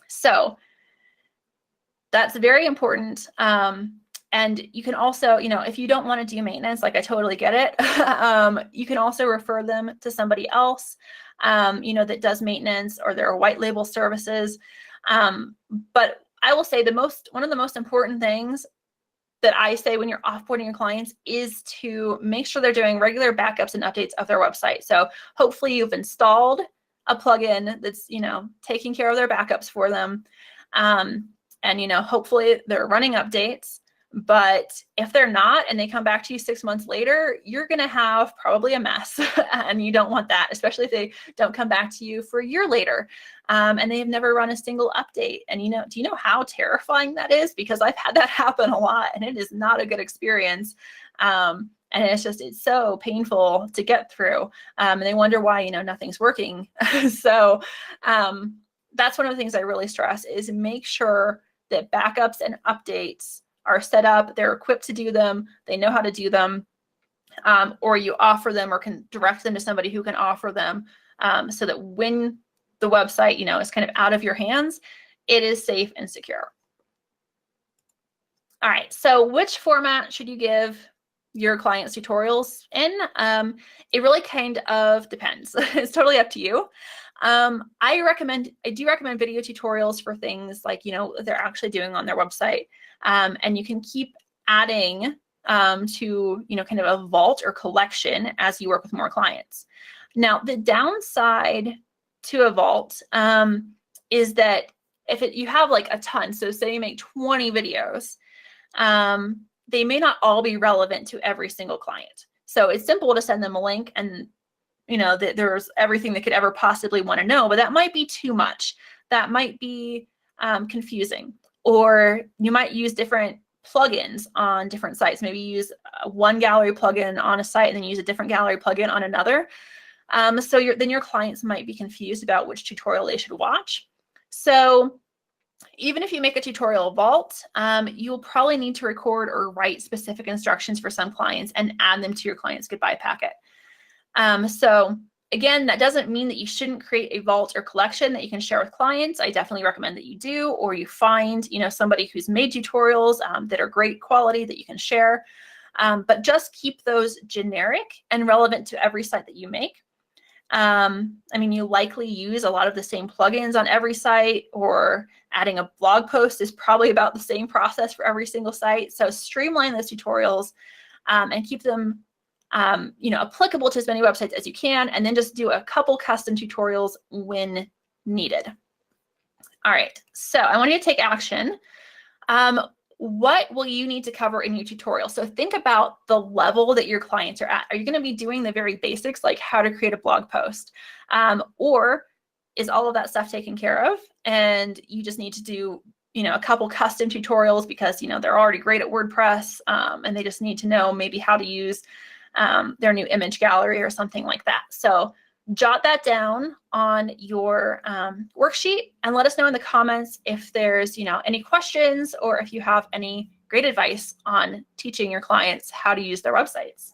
So that's very important. And you can also, if you don't want to do maintenance, like I totally get it, you can also refer them to somebody else, that does maintenance, or there are white label services. But I will say one of the most important things that I say when you're offboarding your clients is to make sure they're doing regular backups and updates of their website. So hopefully you've installed a plugin that's, taking care of their backups for them. And, hopefully they're running updates. But if they're not, and they come back to you 6 months later, you're going to have probably a mess. And you don't want that, especially if they don't come back to you for a year later, and they've never run a single update. And, do you know how terrifying that is? Because I've had that happen a lot, and it is not a good experience. And it's so painful to get through. And they wonder why, nothing's working. So that's one of the things I really stress is make sure that backups and updates are set up, they're equipped to do them, they know how to do them, or you offer them or can direct them to somebody who can offer them, so that when the website, is kind of out of your hands, it is safe and secure. All right, so which format should you give your clients tutorials in? It really kind of depends. It's totally up to you. I do recommend video tutorials for things like, they're actually doing on their website. And you can keep adding to, kind of a vault or collection as you work with more clients. Now, the downside to a vault is that if you have like a ton, so say you make 20 videos, they may not all be relevant to every single client. So it's simple to send them a link and, there's everything they could ever possibly want to know, but that might be too much. That might be confusing. Or you might use different plugins on different sites. Maybe you use one gallery plugin on a site and then use a different gallery plugin on another. So then your clients might be confused about which tutorial they should watch. So even if you make a tutorial vault, you'll probably need to record or write specific instructions for some clients and add them to your client's goodbye packet. So again, that doesn't mean that you shouldn't create a vault or collection that you can share with clients. I definitely recommend that you do, or you find, somebody who's made tutorials that are great quality that you can share. But just keep those generic and relevant to every site that you make. You likely use a lot of the same plugins on every site, or adding a blog post is probably about the same process for every single site. So streamline those tutorials and keep them applicable to as many websites as you can, and then just do a couple custom tutorials when needed. All right, so I want you to take action. What will you need to cover in your tutorial? So think about the level that your clients are at. Are you going to be doing the very basics, like how to create a blog post? Or is all of that stuff taken care of and you just need to do, a couple custom tutorials because, they're already great at WordPress and they just need to know maybe how to use their new image gallery or something like that. So jot that down on your worksheet and let us know in the comments if there's, any questions or if you have any great advice on teaching your clients how to use their websites.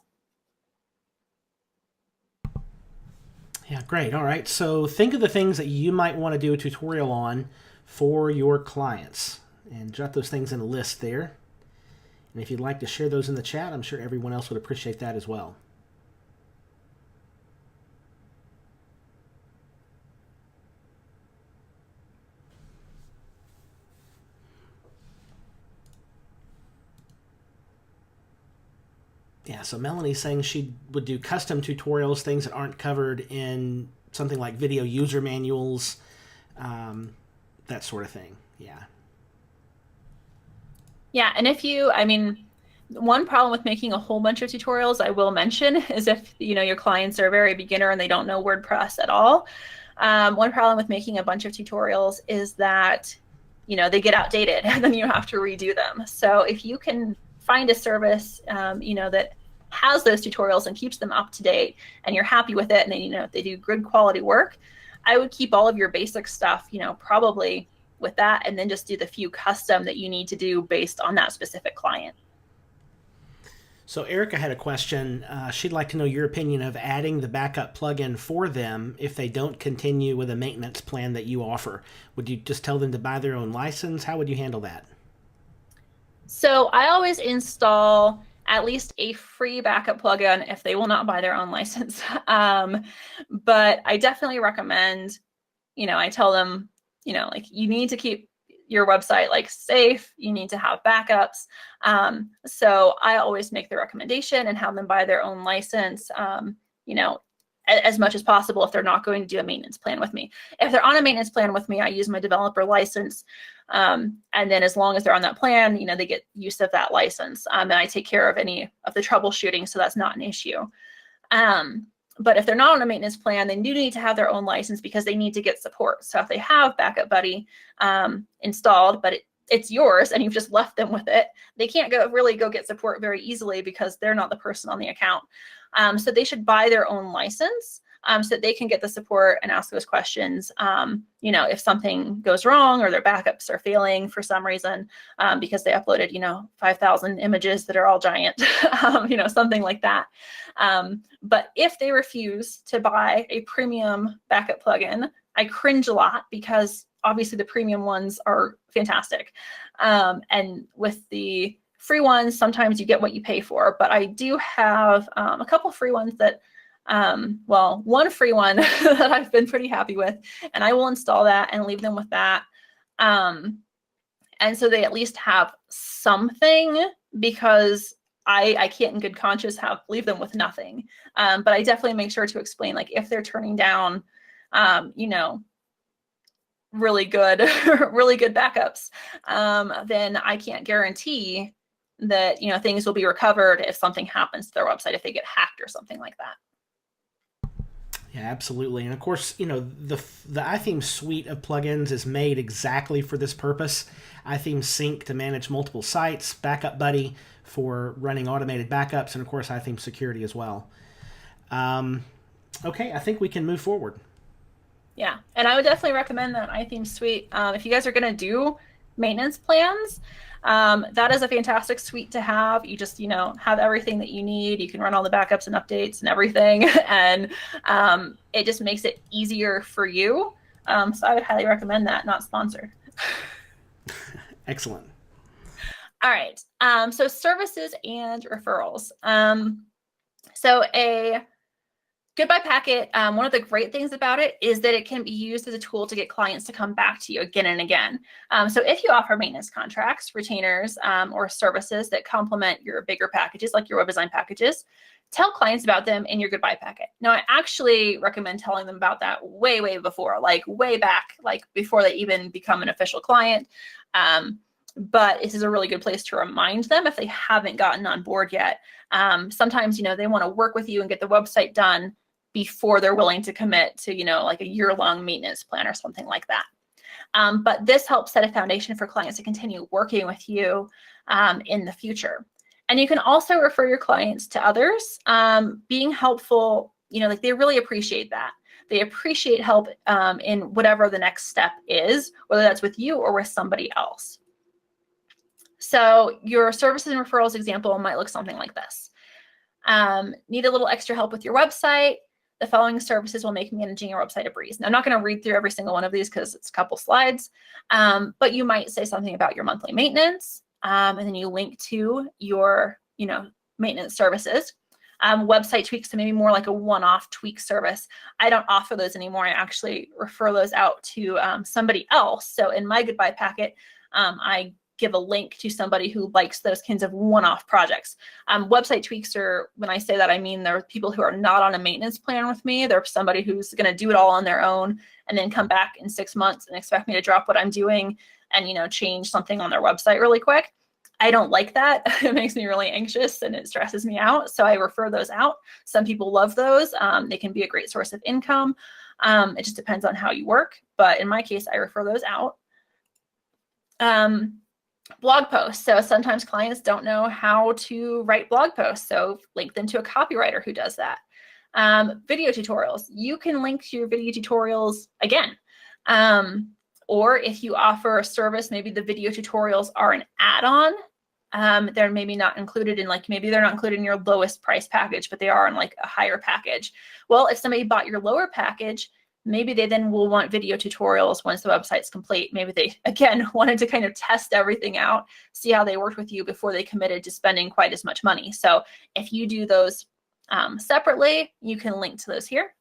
Yeah, great. All right. So think of the things that you might want to do a tutorial on for your clients and jot those things in a list there. And if you'd like to share those in the chat, I'm sure everyone else would appreciate that as well. Yeah, so Melanie's saying she would do custom tutorials, things that aren't covered in something like video user manuals, that sort of thing. Yeah. Yeah, and if you, one problem with making a whole bunch of tutorials, I will mention, is if, your clients are very beginner and they don't know WordPress at all. One problem with making a bunch of tutorials is that, they get outdated and then you have to redo them. So if you can find a service, that has those tutorials and keeps them up to date and you're happy with it and then, they do good quality work, I would keep all of your basic stuff, probably with that, and then just do the few custom that you need to do based on that specific client. So Erica had a question. She'd like to know your opinion of adding the backup plugin for them if they don't continue with a maintenance plan that you offer. Would you just tell them to buy their own license? How would you handle that? So I always install at least a free backup plugin if they will not buy their own license. But I definitely recommend, I tell them, you need to keep your website safe. You need to have backups. So I always make the recommendation and have them buy their own license, as much as possible if they're not going to do a maintenance plan with me. If they're on a maintenance plan with me, I use my developer license. And then as long as they're on that plan, they get use of that license. And I take care of any of the troubleshooting, so that's not an issue. But if they're not on a maintenance plan, they do need to have their own license because they need to get support. So if they have Backup Buddy installed, but it's yours and you've just left them with it, they can't really go get support very easily because they're not the person on the account. So they should buy their own license. so that they can get the support and ask those questions, you know, if something goes wrong or their backups are failing for some reason, because they uploaded, you know, 5,000 images that are all giant, you know, something like that. But if they refuse to buy a premium backup plugin, I cringe a lot because obviously the premium ones are fantastic. And with the free ones, sometimes you get what you pay for, but I do have a couple free ones that, well, one free one that I've been pretty happy with, and I will install that and leave them with that. And so they at least have something, because I can't in good conscience leave them with nothing. But I definitely make sure to explain, like, if they're turning down, you know, really good backups, then I can't guarantee that, you know, things will be recovered if something happens to their website, if they get hacked or something like that. Yeah, absolutely. And of course, you know, the iThemes suite of plugins is made exactly for this purpose. iThemes Sync to manage multiple sites, Backup Buddy for running automated backups, and of course iThemes Security as well. Okay, I think we can move forward. Yeah, and I would definitely recommend that iThemes suite. If you guys are going to do maintenance plans, that is a fantastic suite to have. You just, you know, have everything that you need. You can run all the backups and updates and everything, and it just makes it easier for you. So I would highly recommend that. Not sponsored. Excellent. All right. So services and referrals. So a Goodbye Packet, one of the great things about it is that it can be used as a tool to get clients to come back to you again and again. So if you offer maintenance contracts, retainers, or services that complement your bigger packages, like your web design packages, tell clients about them in your Goodbye Packet. Now, I actually recommend telling them about that way, way before, like way back, like before they even become an official client. But this is a really good place to remind them if they haven't gotten on board yet. Sometimes, you know, they want to work with you and get the website done before they're willing to commit to, you know, like a year-long maintenance plan or something like that. But this helps set a foundation for clients to continue working with you in the future. And you can also refer your clients to others. Being helpful, you know, like they really appreciate that. They appreciate help in whatever the next step is, whether that's with you or with somebody else. So your services and referrals example might look something like this. Need a little extra help with your website? The following services will make managing your website a breeze. Now, I'm not going to read through every single one of these because it's a couple slides, but you might say something about your monthly maintenance, and then you link to your, you know, maintenance services. Website tweaks, so maybe more like a one-off tweak service. I don't offer those anymore. I actually refer those out to somebody else. So in my Goodbye Packet, I give a link to somebody who likes those kinds of one-off projects. Website tweaks are, when I say that, I mean they're people who are not on a maintenance plan with me. They're somebody who's going to do it all on their own and then come back in 6 months and expect me to drop what I'm doing and, you know, change something on their website really quick. I don't like that. It makes me really anxious and it stresses me out. So I refer those out. Some people love those. They can be a great source of income. It just depends on how you work. But in my case, I refer those out. Blog posts. So sometimes clients don't know how to write blog posts. So link them to a copywriter who does that. Video tutorials. You can link to your video tutorials again. Or if you offer a service, maybe the video tutorials are an add-on. They're maybe not included in, like, maybe they're not included in your lowest price package, but they are in like a higher package. Well, if somebody bought your lower package, maybe they then will want video tutorials once the website's complete. Maybe they, again, wanted to kind of test everything out, see how they worked with you before they committed to spending quite as much money. So if you do those separately, you can link to those here.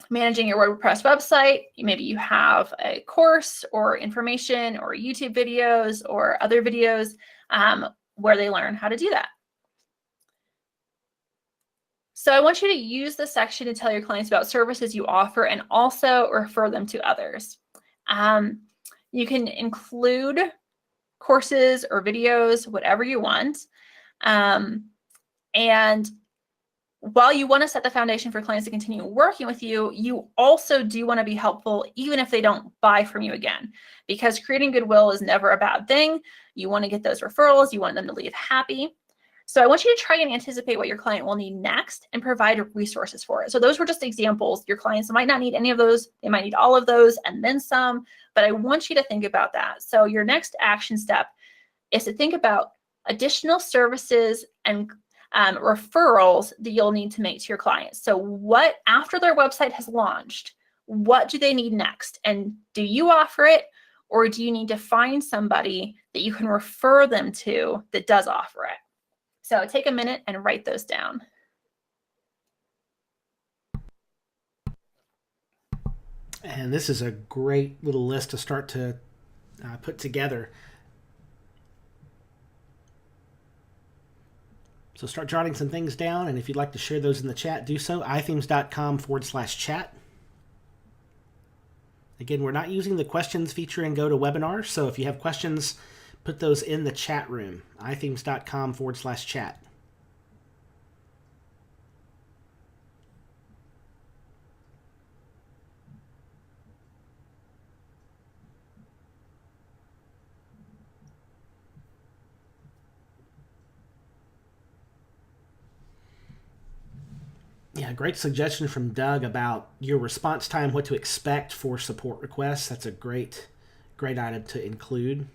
Managing your WordPress website. Maybe you have a course or information or YouTube videos or other videos where they learn how to do that. So I want you to use this section to tell your clients about services you offer and also refer them to others. You can include courses or videos, whatever you want. And while you want to set the foundation for clients to continue working with you, you also do want to be helpful even if they don't buy from you again, because creating goodwill is never a bad thing. You want to get those referrals. You want them to leave happy. So I want you to try and anticipate what your client will need next and provide resources for it. So those were just examples. Your clients might not need any of those. They might need all of those and then some, but I want you to think about that. So your next action step is to think about additional services and referrals that you'll need to make to your clients. So what, after their website has launched, what do they need next? And do you offer it, or do you need to find somebody that you can refer them to that does offer it? So take a minute and write those down. And this is a great little list to start to put together. So start jotting some things down, and if you'd like to share those in the chat, do so. ithemes.com/chat. Again, we're not using the questions feature in GoToWebinar, so if you have questions, put those in the chat room. ithemes.com/chat. Yeah, great suggestion from Doug about your response time, what to expect for support requests. That's a great item to include.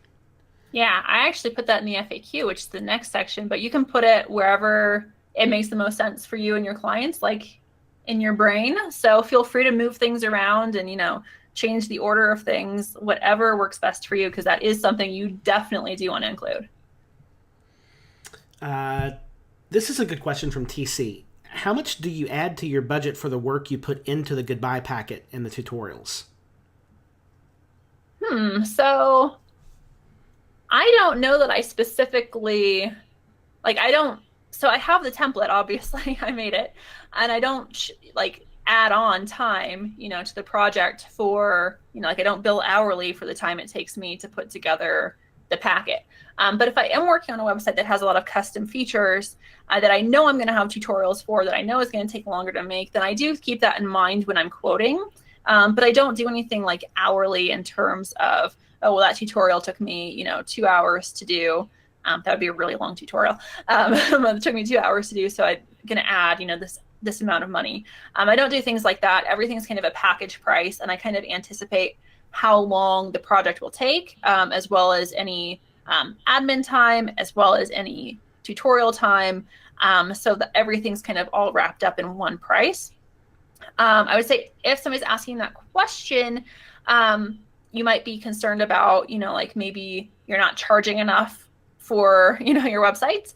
Yeah, I actually put that in the FAQ, which is the next section, but you can put it wherever it makes the most sense for you and your clients, like in your brain. So feel free to move things around and, change the order of things, whatever works best for you, because that is something you definitely do want to include. This is a good question from TC. How much do you add to your budget for the work you put into the goodbye packet and the tutorials? So I don't know that I specifically, so I have the template, obviously, I made it, and I don't add on time, to the project for, I don't bill hourly for the time it takes me to put together the packet. But if I am working on a website that has a lot of custom features that I know I'm going to have tutorials for, that I know is going to take longer to make, then I do keep that in mind when I'm quoting. But I don't do anything like hourly in terms of, oh, well, that tutorial took me, 2 hours to do. That would be a really long tutorial. It took me 2 hours to do, so I'm going to add, this amount of money. I don't do things like that. Everything's kind of a package price, and I kind of anticipate how long the project will take, as well as any admin time, as well as any tutorial time, so that everything's kind of all wrapped up in one price. I would say if somebody's asking that question, you might be concerned about, maybe you're not charging enough for, your websites.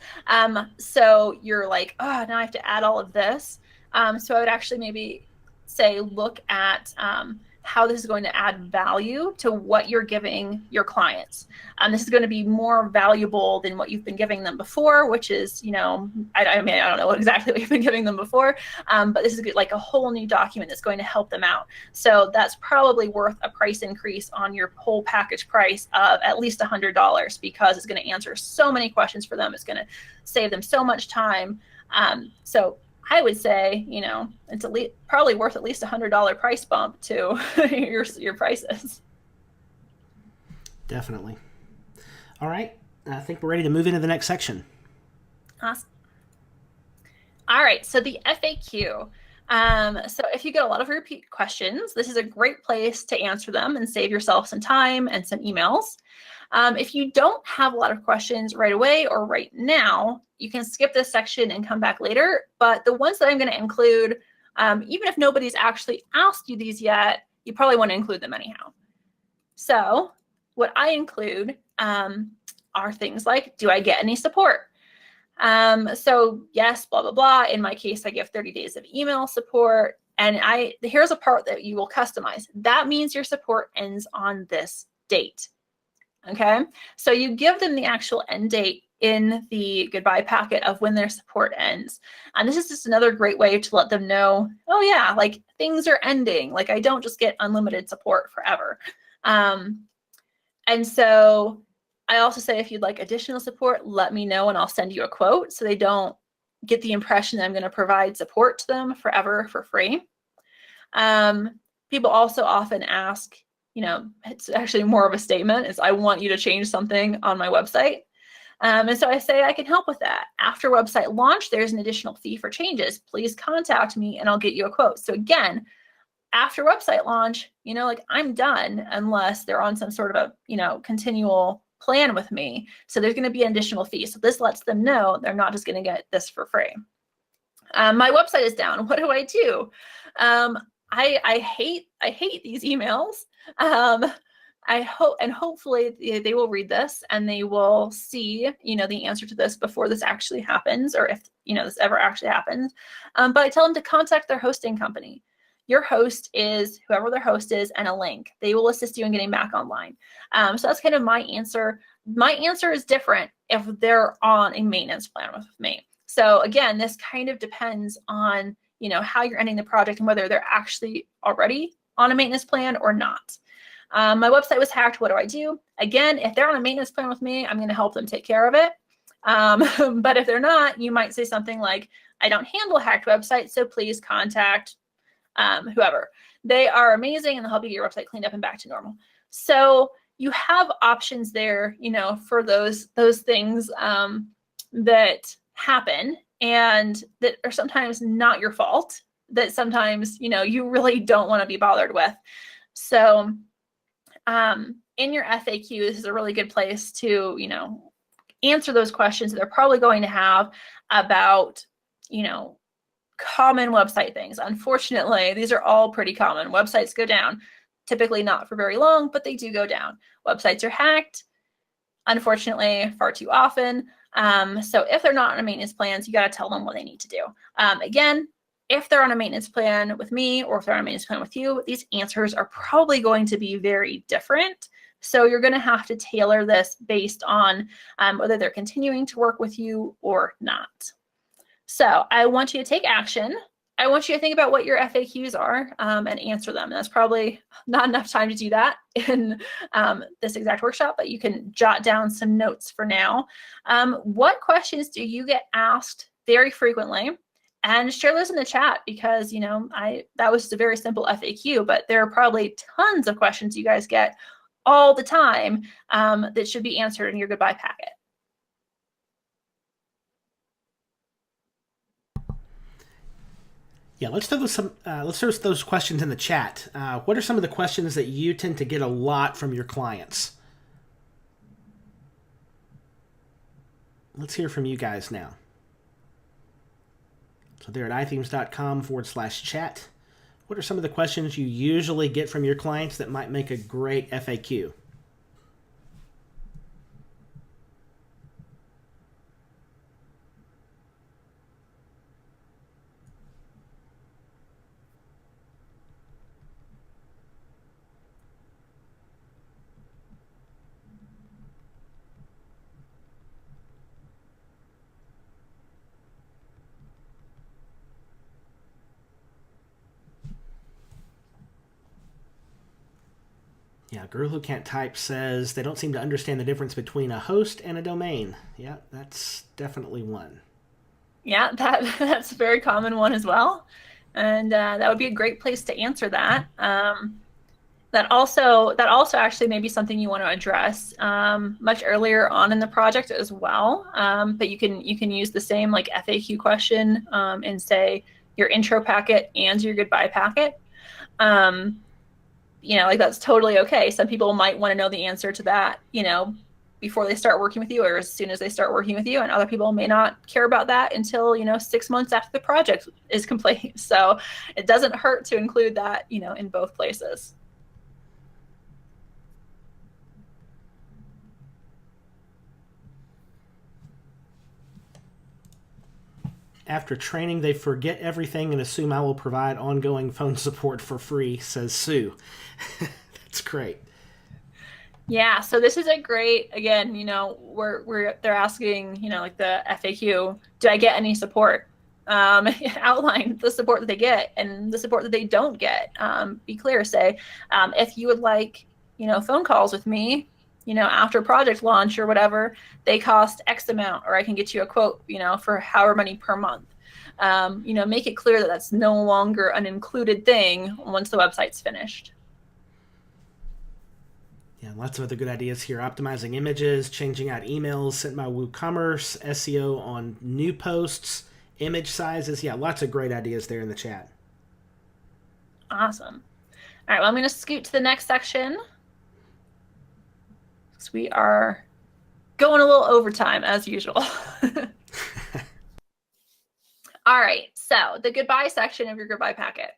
So you're like, oh, now I have to add all of this. So I would actually maybe say, look at how this is going to add value to what you're giving your clients. This is going to be more valuable than what you've been giving them before, which is, I don't know exactly what you've been giving them before, but this is like a whole new document that's going to help them out. So that's probably worth a price increase on your whole package price of at least $100, because it's going to answer so many questions for them. It's going to save them so much time. So I would say, it's probably worth at least $100 price bump to your prices. Definitely. All right. I think we're ready to move into the next section. Awesome. All right. So the FAQ. So if you get a lot of repeat questions, this is a great place to answer them and save yourself some time and some emails. If you don't have a lot of questions right away or right now, you can skip this section and come back later. But the ones that I'm going to include, even if nobody's actually asked you these yet, you probably want to include them anyhow. So what I include are things like, do I get any support? So yes, blah, blah, blah. In my case, I give 30 days of email support. And here's a part that you will customize. That means your support ends on this date. Okay, so you give them the actual end date in the goodbye packet of when their support ends. And this is just another great way to let them know, oh yeah, like things are ending. Like I don't just get unlimited support forever. And so I also say, if you'd like additional support, let me know and I'll send you a quote, so they don't get the impression that I'm going to provide support to them forever for free. People also often ask, it's actually more of a statement, is I want you to change something on my website. And so I say I can help with that. After website launch, there's an additional fee for changes. Please contact me and I'll get you a quote. So again, after website launch, like I'm done unless they're on some sort of a, continual plan with me. So there's going to be an additional fee. So this lets them know they're not just going to get this for free. My website is down. What do I do? I hate these emails. I hope, and hopefully they will read this and they will see, the answer to this before this actually happens, or if, this ever actually happens. But I tell them to contact their hosting company. Your host is whoever their host is and a link. They will assist you in getting back online. So that's kind of my answer. My answer is different if they're on a maintenance plan with me. So again, this kind of depends on, how you're ending the project and whether they're actually already on a maintenance plan or not. My website was hacked. What do I do? Again, if they're on a maintenance plan with me, I'm going to help them take care of it. But if they're not, you might say something like, I don't handle hacked websites, so please contact whoever. They are amazing and they'll help you get your website cleaned up and back to normal. So you have options there, for those things that happen and that are sometimes not your fault, that sometimes, you really don't want to be bothered with. So in your FAQ, this is a really good place to, answer those questions that they're probably going to have about, common website things. Unfortunately, these are all pretty common. Websites go down, typically not for very long, but they do go down. Websites are hacked, unfortunately, far too often. So if they're not on a maintenance plan, you got to tell them what they need to do. Again, if they're on a maintenance plan with me or if they're on a maintenance plan with you, these answers are probably going to be very different. So you're going to have to tailor this based on whether they're continuing to work with you or not. So I want you to take action. I want you to think about what your FAQs are and answer them. And that's probably not enough time to do that in this exact workshop, but you can jot down some notes for now. What questions do you get asked very frequently? And share those in the chat because, that was just a very simple FAQ, but there are probably tons of questions you guys get all the time that should be answered in your goodbye packet. Yeah, let's throw those questions in the chat. What are some of the questions that you tend to get a lot from your clients? Let's hear from you guys now. So they're at ithemes.com/chat. What are some of the questions you usually get from your clients that might make a great FAQ? Yeah, Girl Who Can't Type says they don't seem to understand the difference between a host and a domain. Yeah, that's definitely one. Yeah, that's a very common one as well. And that would be a great place to answer that. That also actually may be something you want to address much earlier on in the project as well. But you can use the same like FAQ question in say your intro packet and your goodbye packet. That's totally okay. Some people might want to know the answer to that, before they start working with you or as soon as they start working with you. And other people may not care about that until, 6 months after the project is complete. So it doesn't hurt to include that, in both places. After training, they forget everything and assume I will provide ongoing phone support for free, says Sue. That's great. Yeah, so this is a great, again, they're asking, like the FAQ, do I get any support? Outline the support that they get and the support that they don't get. Be clear, say, if you would like, phone calls with me, after project launch or whatever, they cost X amount, or I can get you a quote, for however many per month. Make it clear that that's no longer an included thing once the website's finished. Yeah, lots of other good ideas here. Optimizing images, changing out emails sent by WooCommerce, SEO on new posts, image sizes. Yeah, lots of great ideas there in the chat. Awesome. All right, well, I'm going to scoot to the next section. So we are going a little overtime as usual. All right, so the goodbye section of your goodbye packet.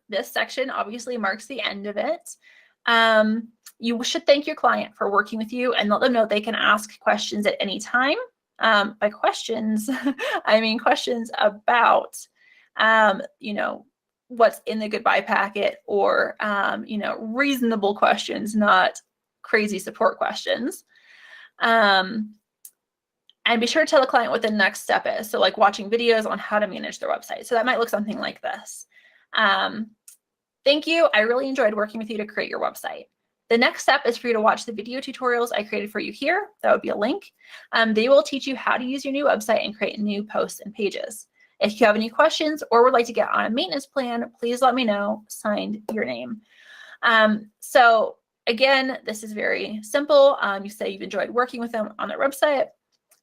This section obviously marks the end of it. You should thank your client for working with you and let them know they can ask questions at any time. By questions, I mean questions about, what's in the goodbye packet, or, reasonable questions, not crazy support questions. And be sure to tell the client what the next step is. So like watching videos on how to manage their website. So that might look something like this. Thank you. I really enjoyed working with you to create your website. The next step is for you to watch the video tutorials I created for you here. That would be a link. They will teach you how to use your new website and create new posts and pages. If you have any questions or would like to get on a maintenance plan, please let me know. Signed, your name. So again, this is very simple. You say you've enjoyed working with them on their website,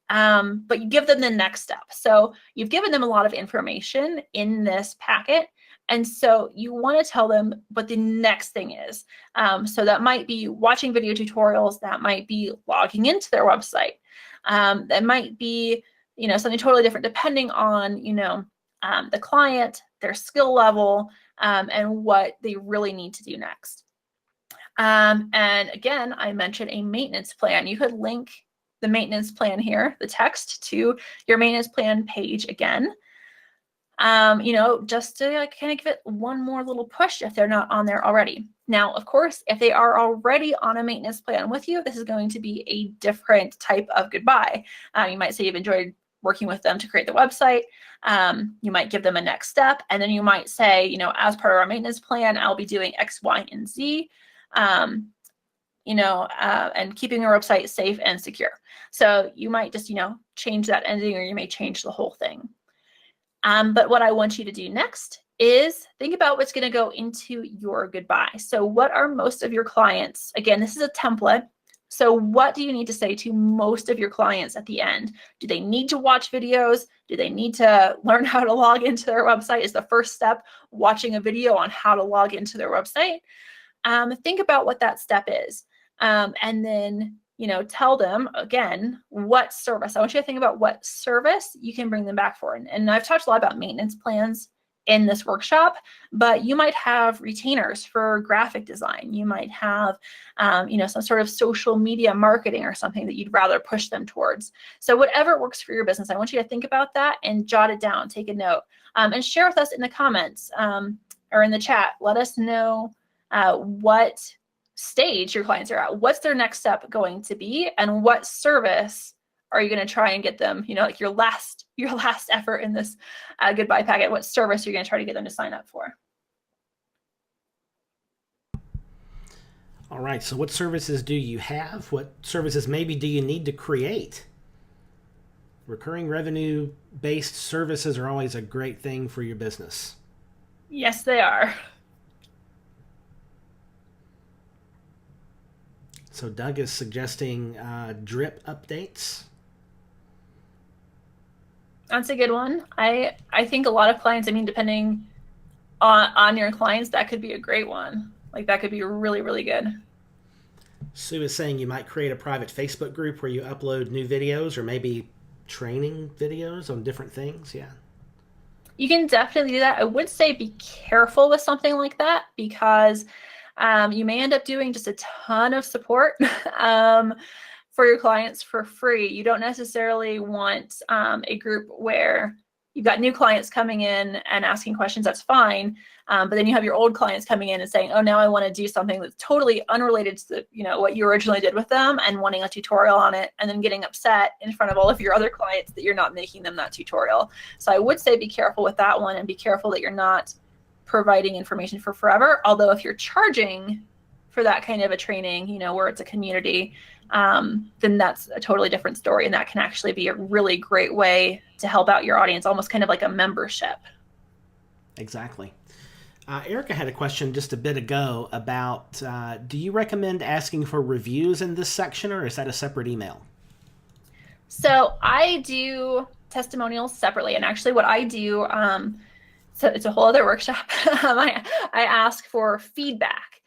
but you give them the next step. So you've given them a lot of information in this packet. And so you want to tell them what the next thing is. So that might be watching video tutorials. That might be logging into their website. That might be, something totally different depending on, the client, their skill level, and what they really need to do next. And again, I mentioned a maintenance plan. You could link the maintenance plan here, the text, to your maintenance plan page again. Just to kind of give it one more little push if they're not on there already. Now, of course, if they are already on a maintenance plan with you, this is going to be a different type of goodbye. You might say you've enjoyed working with them to create the website. You might give them a next step, and then you might say, as part of our maintenance plan, I'll be doing X, Y, and Z. And keeping your website safe and secure. So you might just, change that ending, or you may change the whole thing. But what I want you to do next is think about what's going to go into your goodbye. So what are most of your clients? Again, this is a template. So what do you need to say to most of your clients at the end? Do they need to watch videos? Do they need to learn how to log into their website? Is the first step watching a video on how to log into their website? Think about what that step is. And then, tell them again, what service. I want you to think about what service you can bring them back for. And I've talked a lot about maintenance plans in this workshop, but you might have retainers for graphic design. You might have, some sort of social media marketing or something that you'd rather push them towards. So whatever works for your business, I want you to think about that and jot it down, take a note, and share with us in the comments or in the chat. Let us know what stage your clients are at. What's their next step going to be, and what service are you going to try and get them, like your last effort in this goodbye packet? What service are you going to try to get them to sign up for? All right, so what services do you have? What services maybe do you need to create? Recurring revenue-based services are always a great thing for your business. Yes, they are. So Doug is suggesting drip updates. That's a good one. I think a lot of clients, depending on your clients, that could be a great one. Like that could be really, really good. Sue is saying you might create a private Facebook group where you upload new videos or maybe training videos on different things. Yeah. You can definitely do that. I would say be careful with something like that, because you may end up doing just a ton of support for your clients for free. You don't necessarily want a group where you've got new clients coming in and asking questions. That's fine. But then you have your old clients coming in and saying, oh, now I want to do something that's totally unrelated to what you originally did with them, and wanting a tutorial on it, and then getting upset in front of all of your other clients that you're not making them that tutorial. So I would say be careful with that one, and be careful that you're not providing information for forever. Although if you're charging for that kind of a training, where it's a community, then that's a totally different story. And that can actually be a really great way to help out your audience, almost kind of like a membership. Exactly. Erica had a question just a bit ago about do you recommend asking for reviews in this section, or is that a separate email? So I do testimonials separately, and actually, what I do, so it's a whole other workshop. I ask for feedback.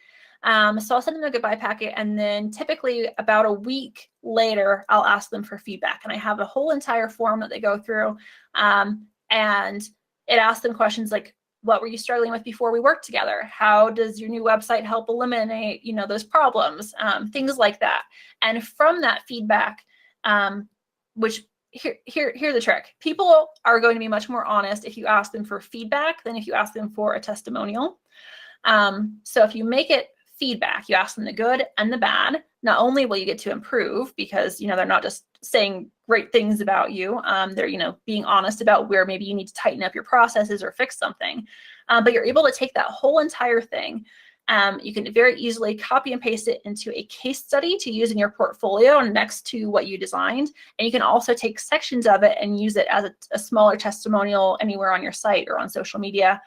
So I'll send them a goodbye packet, and then typically about a week later, I'll ask them for feedback. And I have a whole entire form that they go through, and it asks them questions like, "What were you struggling with before we worked together? How does your new website help eliminate, those problems?" Things like that. And from that feedback, which here's the trick. People are going to be much more honest if you ask them for feedback than if you ask them for a testimonial. So if you make it feedback, you ask them the good and the bad, not only will you get to improve because, they're not just saying great things about you. They're, being honest about where maybe you need to tighten up your processes or fix something. But you're able to take that whole entire thing. You can very easily copy and paste it into a case study to use in your portfolio next to what you designed. And you can also take sections of it and use it as a smaller testimonial anywhere on your site or on social media.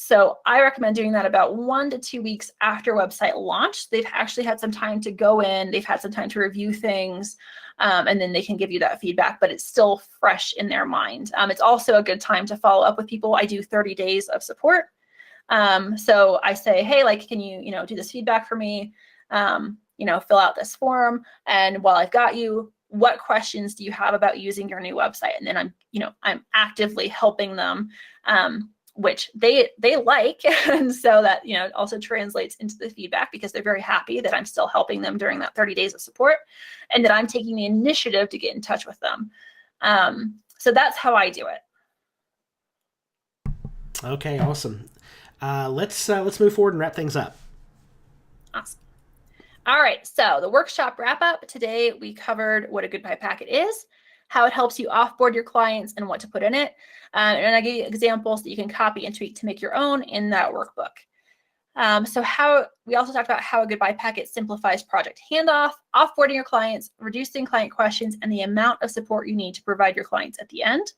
So I recommend doing that about 1 to 2 weeks after website launch. They've actually had some time to go in, they've had some time to review things, and then they can give you that feedback, but it's still fresh in their mind. It's also a good time to follow up with people. I do 30 days of support. So I say, hey, can you, do this feedback for me? Fill out this form. And while I've got you, what questions do you have about using your new website? And then I'm actively helping them, which they like. And so that, also translates into the feedback because they're very happy that I'm still helping them during that 30 days of support and that I'm taking the initiative to get in touch with them. So that's how I do it. Okay, awesome. Let's move forward and wrap things up. Awesome. All right, so the workshop wrap up. Today we covered what a goodbye packet is, how it helps you offboard your clients, and what to put in it. And I gave you examples that you can copy and tweak to make your own in that workbook. We also talked about how a goodbye packet simplifies project handoff, offboarding your clients, reducing client questions, and the amount of support you need to provide your clients at the end.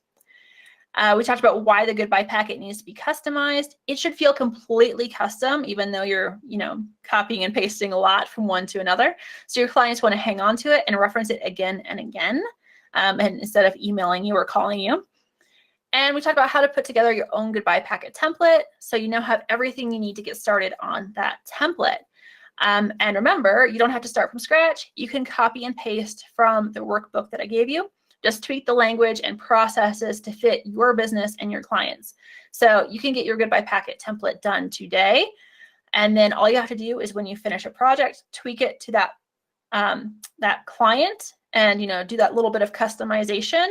We talked about why the goodbye packet needs to be customized. It should feel completely custom, even though you're, copying and pasting a lot from one to another. So your clients want to hang on to it and reference it again and again, and instead of emailing you or calling you. And we talked about how to put together your own goodbye packet template, so you now have everything you need to get started on that template. And remember, you don't have to start from scratch. You can copy and paste from the workbook that I gave you. Just tweak the language and processes to fit your business and your clients. So you can get your goodbye packet template done today. And then all you have to do is when you finish a project, tweak it to that client and do that little bit of customization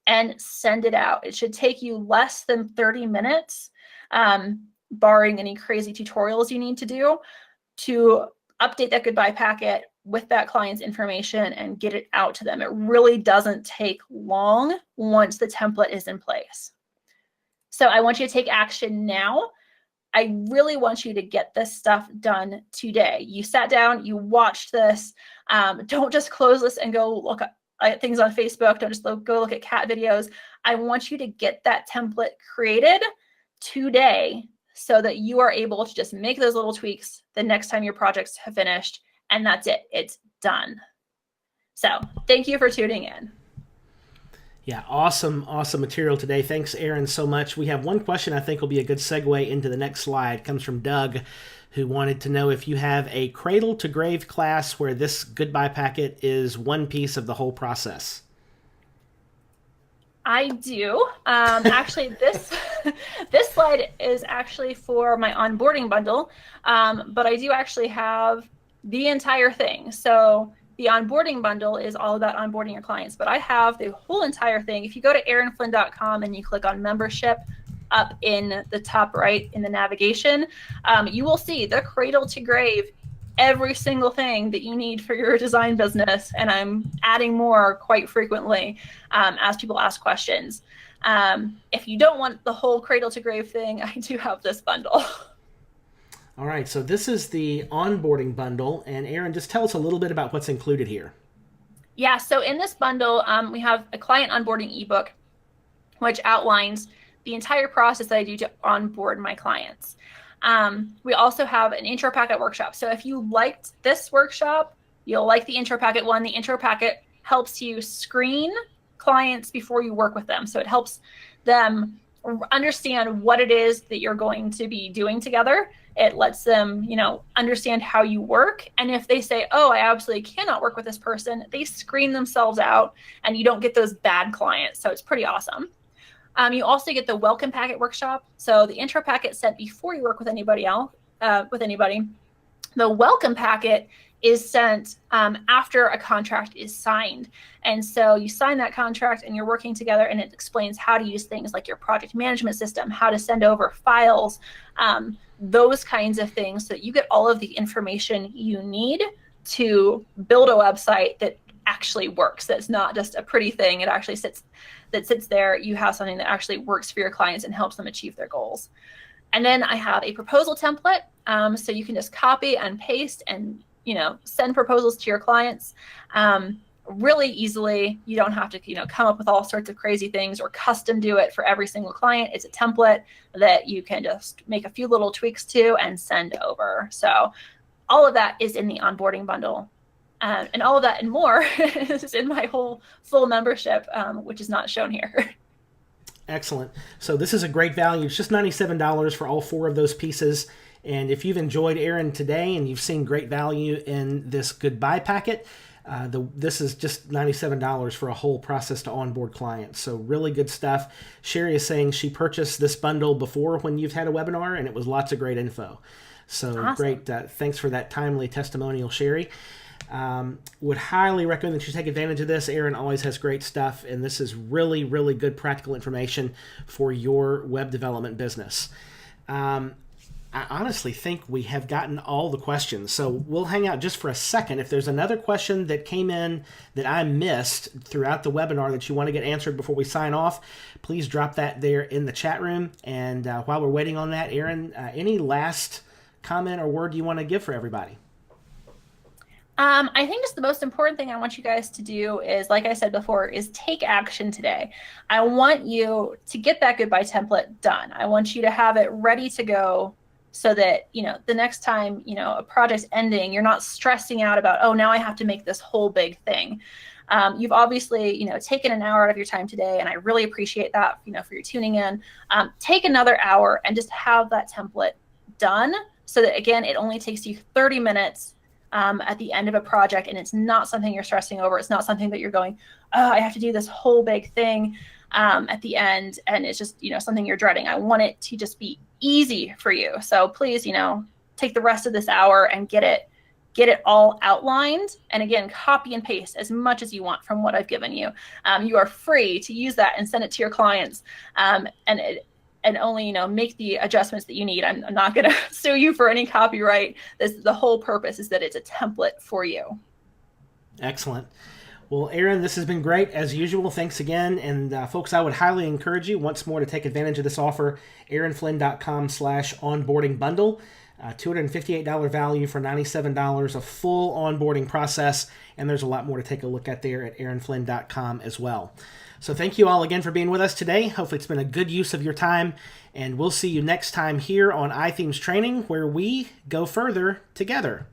and send it out. It should take you less than 30 minutes, barring any crazy tutorials you need to do, to update that goodbye packet with that client's information and get it out to them. It really doesn't take long once the template is in place. So I want you to take action now. I really want you to get this stuff done today. You sat down, you watched this. Don't just close this and go look at things on Facebook. Don't just go look at cat videos. I want you to get that template created today so that you are able to just make those little tweaks the next time your projects have finished. And that's it. It's done. So thank you for tuning in. Yeah, awesome material today. Thanks, Erin, so much. We have one question I think will be a good segue into the next slide. It comes from Doug, who wanted to know if you have a cradle to grave class where this goodbye packet is one piece of the whole process. I do. Actually, this slide is actually for my onboarding bundle, but I do actually have the entire thing. So the onboarding bundle is all about onboarding your clients, but I have the whole entire thing. If you go to erinflynn.com and you click on membership up in the top right in the navigation, you will see the cradle to grave, every single thing that you need for your design business. And I'm adding more quite frequently as people ask questions. If you don't want the whole cradle to grave thing, I do have this bundle. All right, so this is the onboarding bundle. And Erin, just tell us a little bit about what's included here. Yeah, so in this bundle, we have a client onboarding ebook, which outlines the entire process that I do to onboard my clients. We also have an intro packet workshop. So if you liked this workshop, you'll like the intro packet one. The intro packet helps you screen clients before you work with them. So it helps them understand what it is that you're going to be doing together. It lets them, understand how you work. And if they say, oh, I absolutely cannot work with this person, they screen themselves out and you don't get those bad clients. So it's pretty awesome. You also get the welcome packet workshop. So the intro packet sent before you work with anybody else, The welcome packet is sent after a contract is signed. And so you sign that contract and you're working together, and it explains how to use things like your project management system, how to send over files, those kinds of things, so that you get all of the information you need to build a website that actually works. That's not just a pretty thing. It actually sits there. You have something that actually works for your clients and helps them achieve their goals. And then I have a proposal template. So you can just copy and paste and, send proposals to your clients really easily. You don't have to, come up with all sorts of crazy things or custom do it for every single client. It's a template that you can just make a few little tweaks to and send over. So all of that is in the onboarding bundle. And all of that and more is in my whole full membership, which is not shown here. Excellent. So this is a great value. It's just $97 for all 4 of those pieces. And if you've enjoyed Erin today and you've seen great value in this goodbye packet, this is just $97 for a whole process to onboard clients. So really good stuff. Sherry is saying she purchased this bundle before when you've had a webinar, and it was lots of great info. So awesome. Great. Thanks for that timely testimonial, Sherry. Would highly recommend that you take advantage of this. Erin always has great stuff, and this is really, really good practical information for your web development business. I honestly think we have gotten all the questions, so we'll hang out just for a second. If there's another question that came in that I missed throughout the webinar that you want to get answered before we sign off, please drop that there in the chat room. And while we're waiting on that, Erin, any last comment or word you want to give for everybody? I think just the most important thing I want you guys to do is, like I said before, is take action today. I want you to get that goodbye template done. I want you to have it ready to go so that, the next time, a project's ending, you're not stressing out about, oh, now I have to make this whole big thing. You've obviously, taken an hour out of your time today, and I really appreciate that, for your tuning in. Take another hour and just have that template done so that, again, it only takes you 30 minutes at the end of a project, and it's not something you're stressing over. It's not something that you're going, oh, I have to do this whole big thing at the end, and it's just, something you're dreading. I want it to just be easy for you. So please, take the rest of this hour and get it all outlined. And again, copy and paste as much as you want from what I've given you. You are free to use that and send it to your clients. And only, make the adjustments that you need. I'm not going to sue you for any copyright. The whole purpose is that it's a template for you. Excellent. Well, Erin, this has been great as usual. Thanks again. And folks, I would highly encourage you once more to take advantage of this offer, erinflynn.com/onboarding bundle. $258 value for $97, a full onboarding process. And there's a lot more to take a look at there at erinflynn.com as well. So thank you all again for being with us today. Hopefully it's been a good use of your time, and we'll see you next time here on iThemes Training, where we go further together.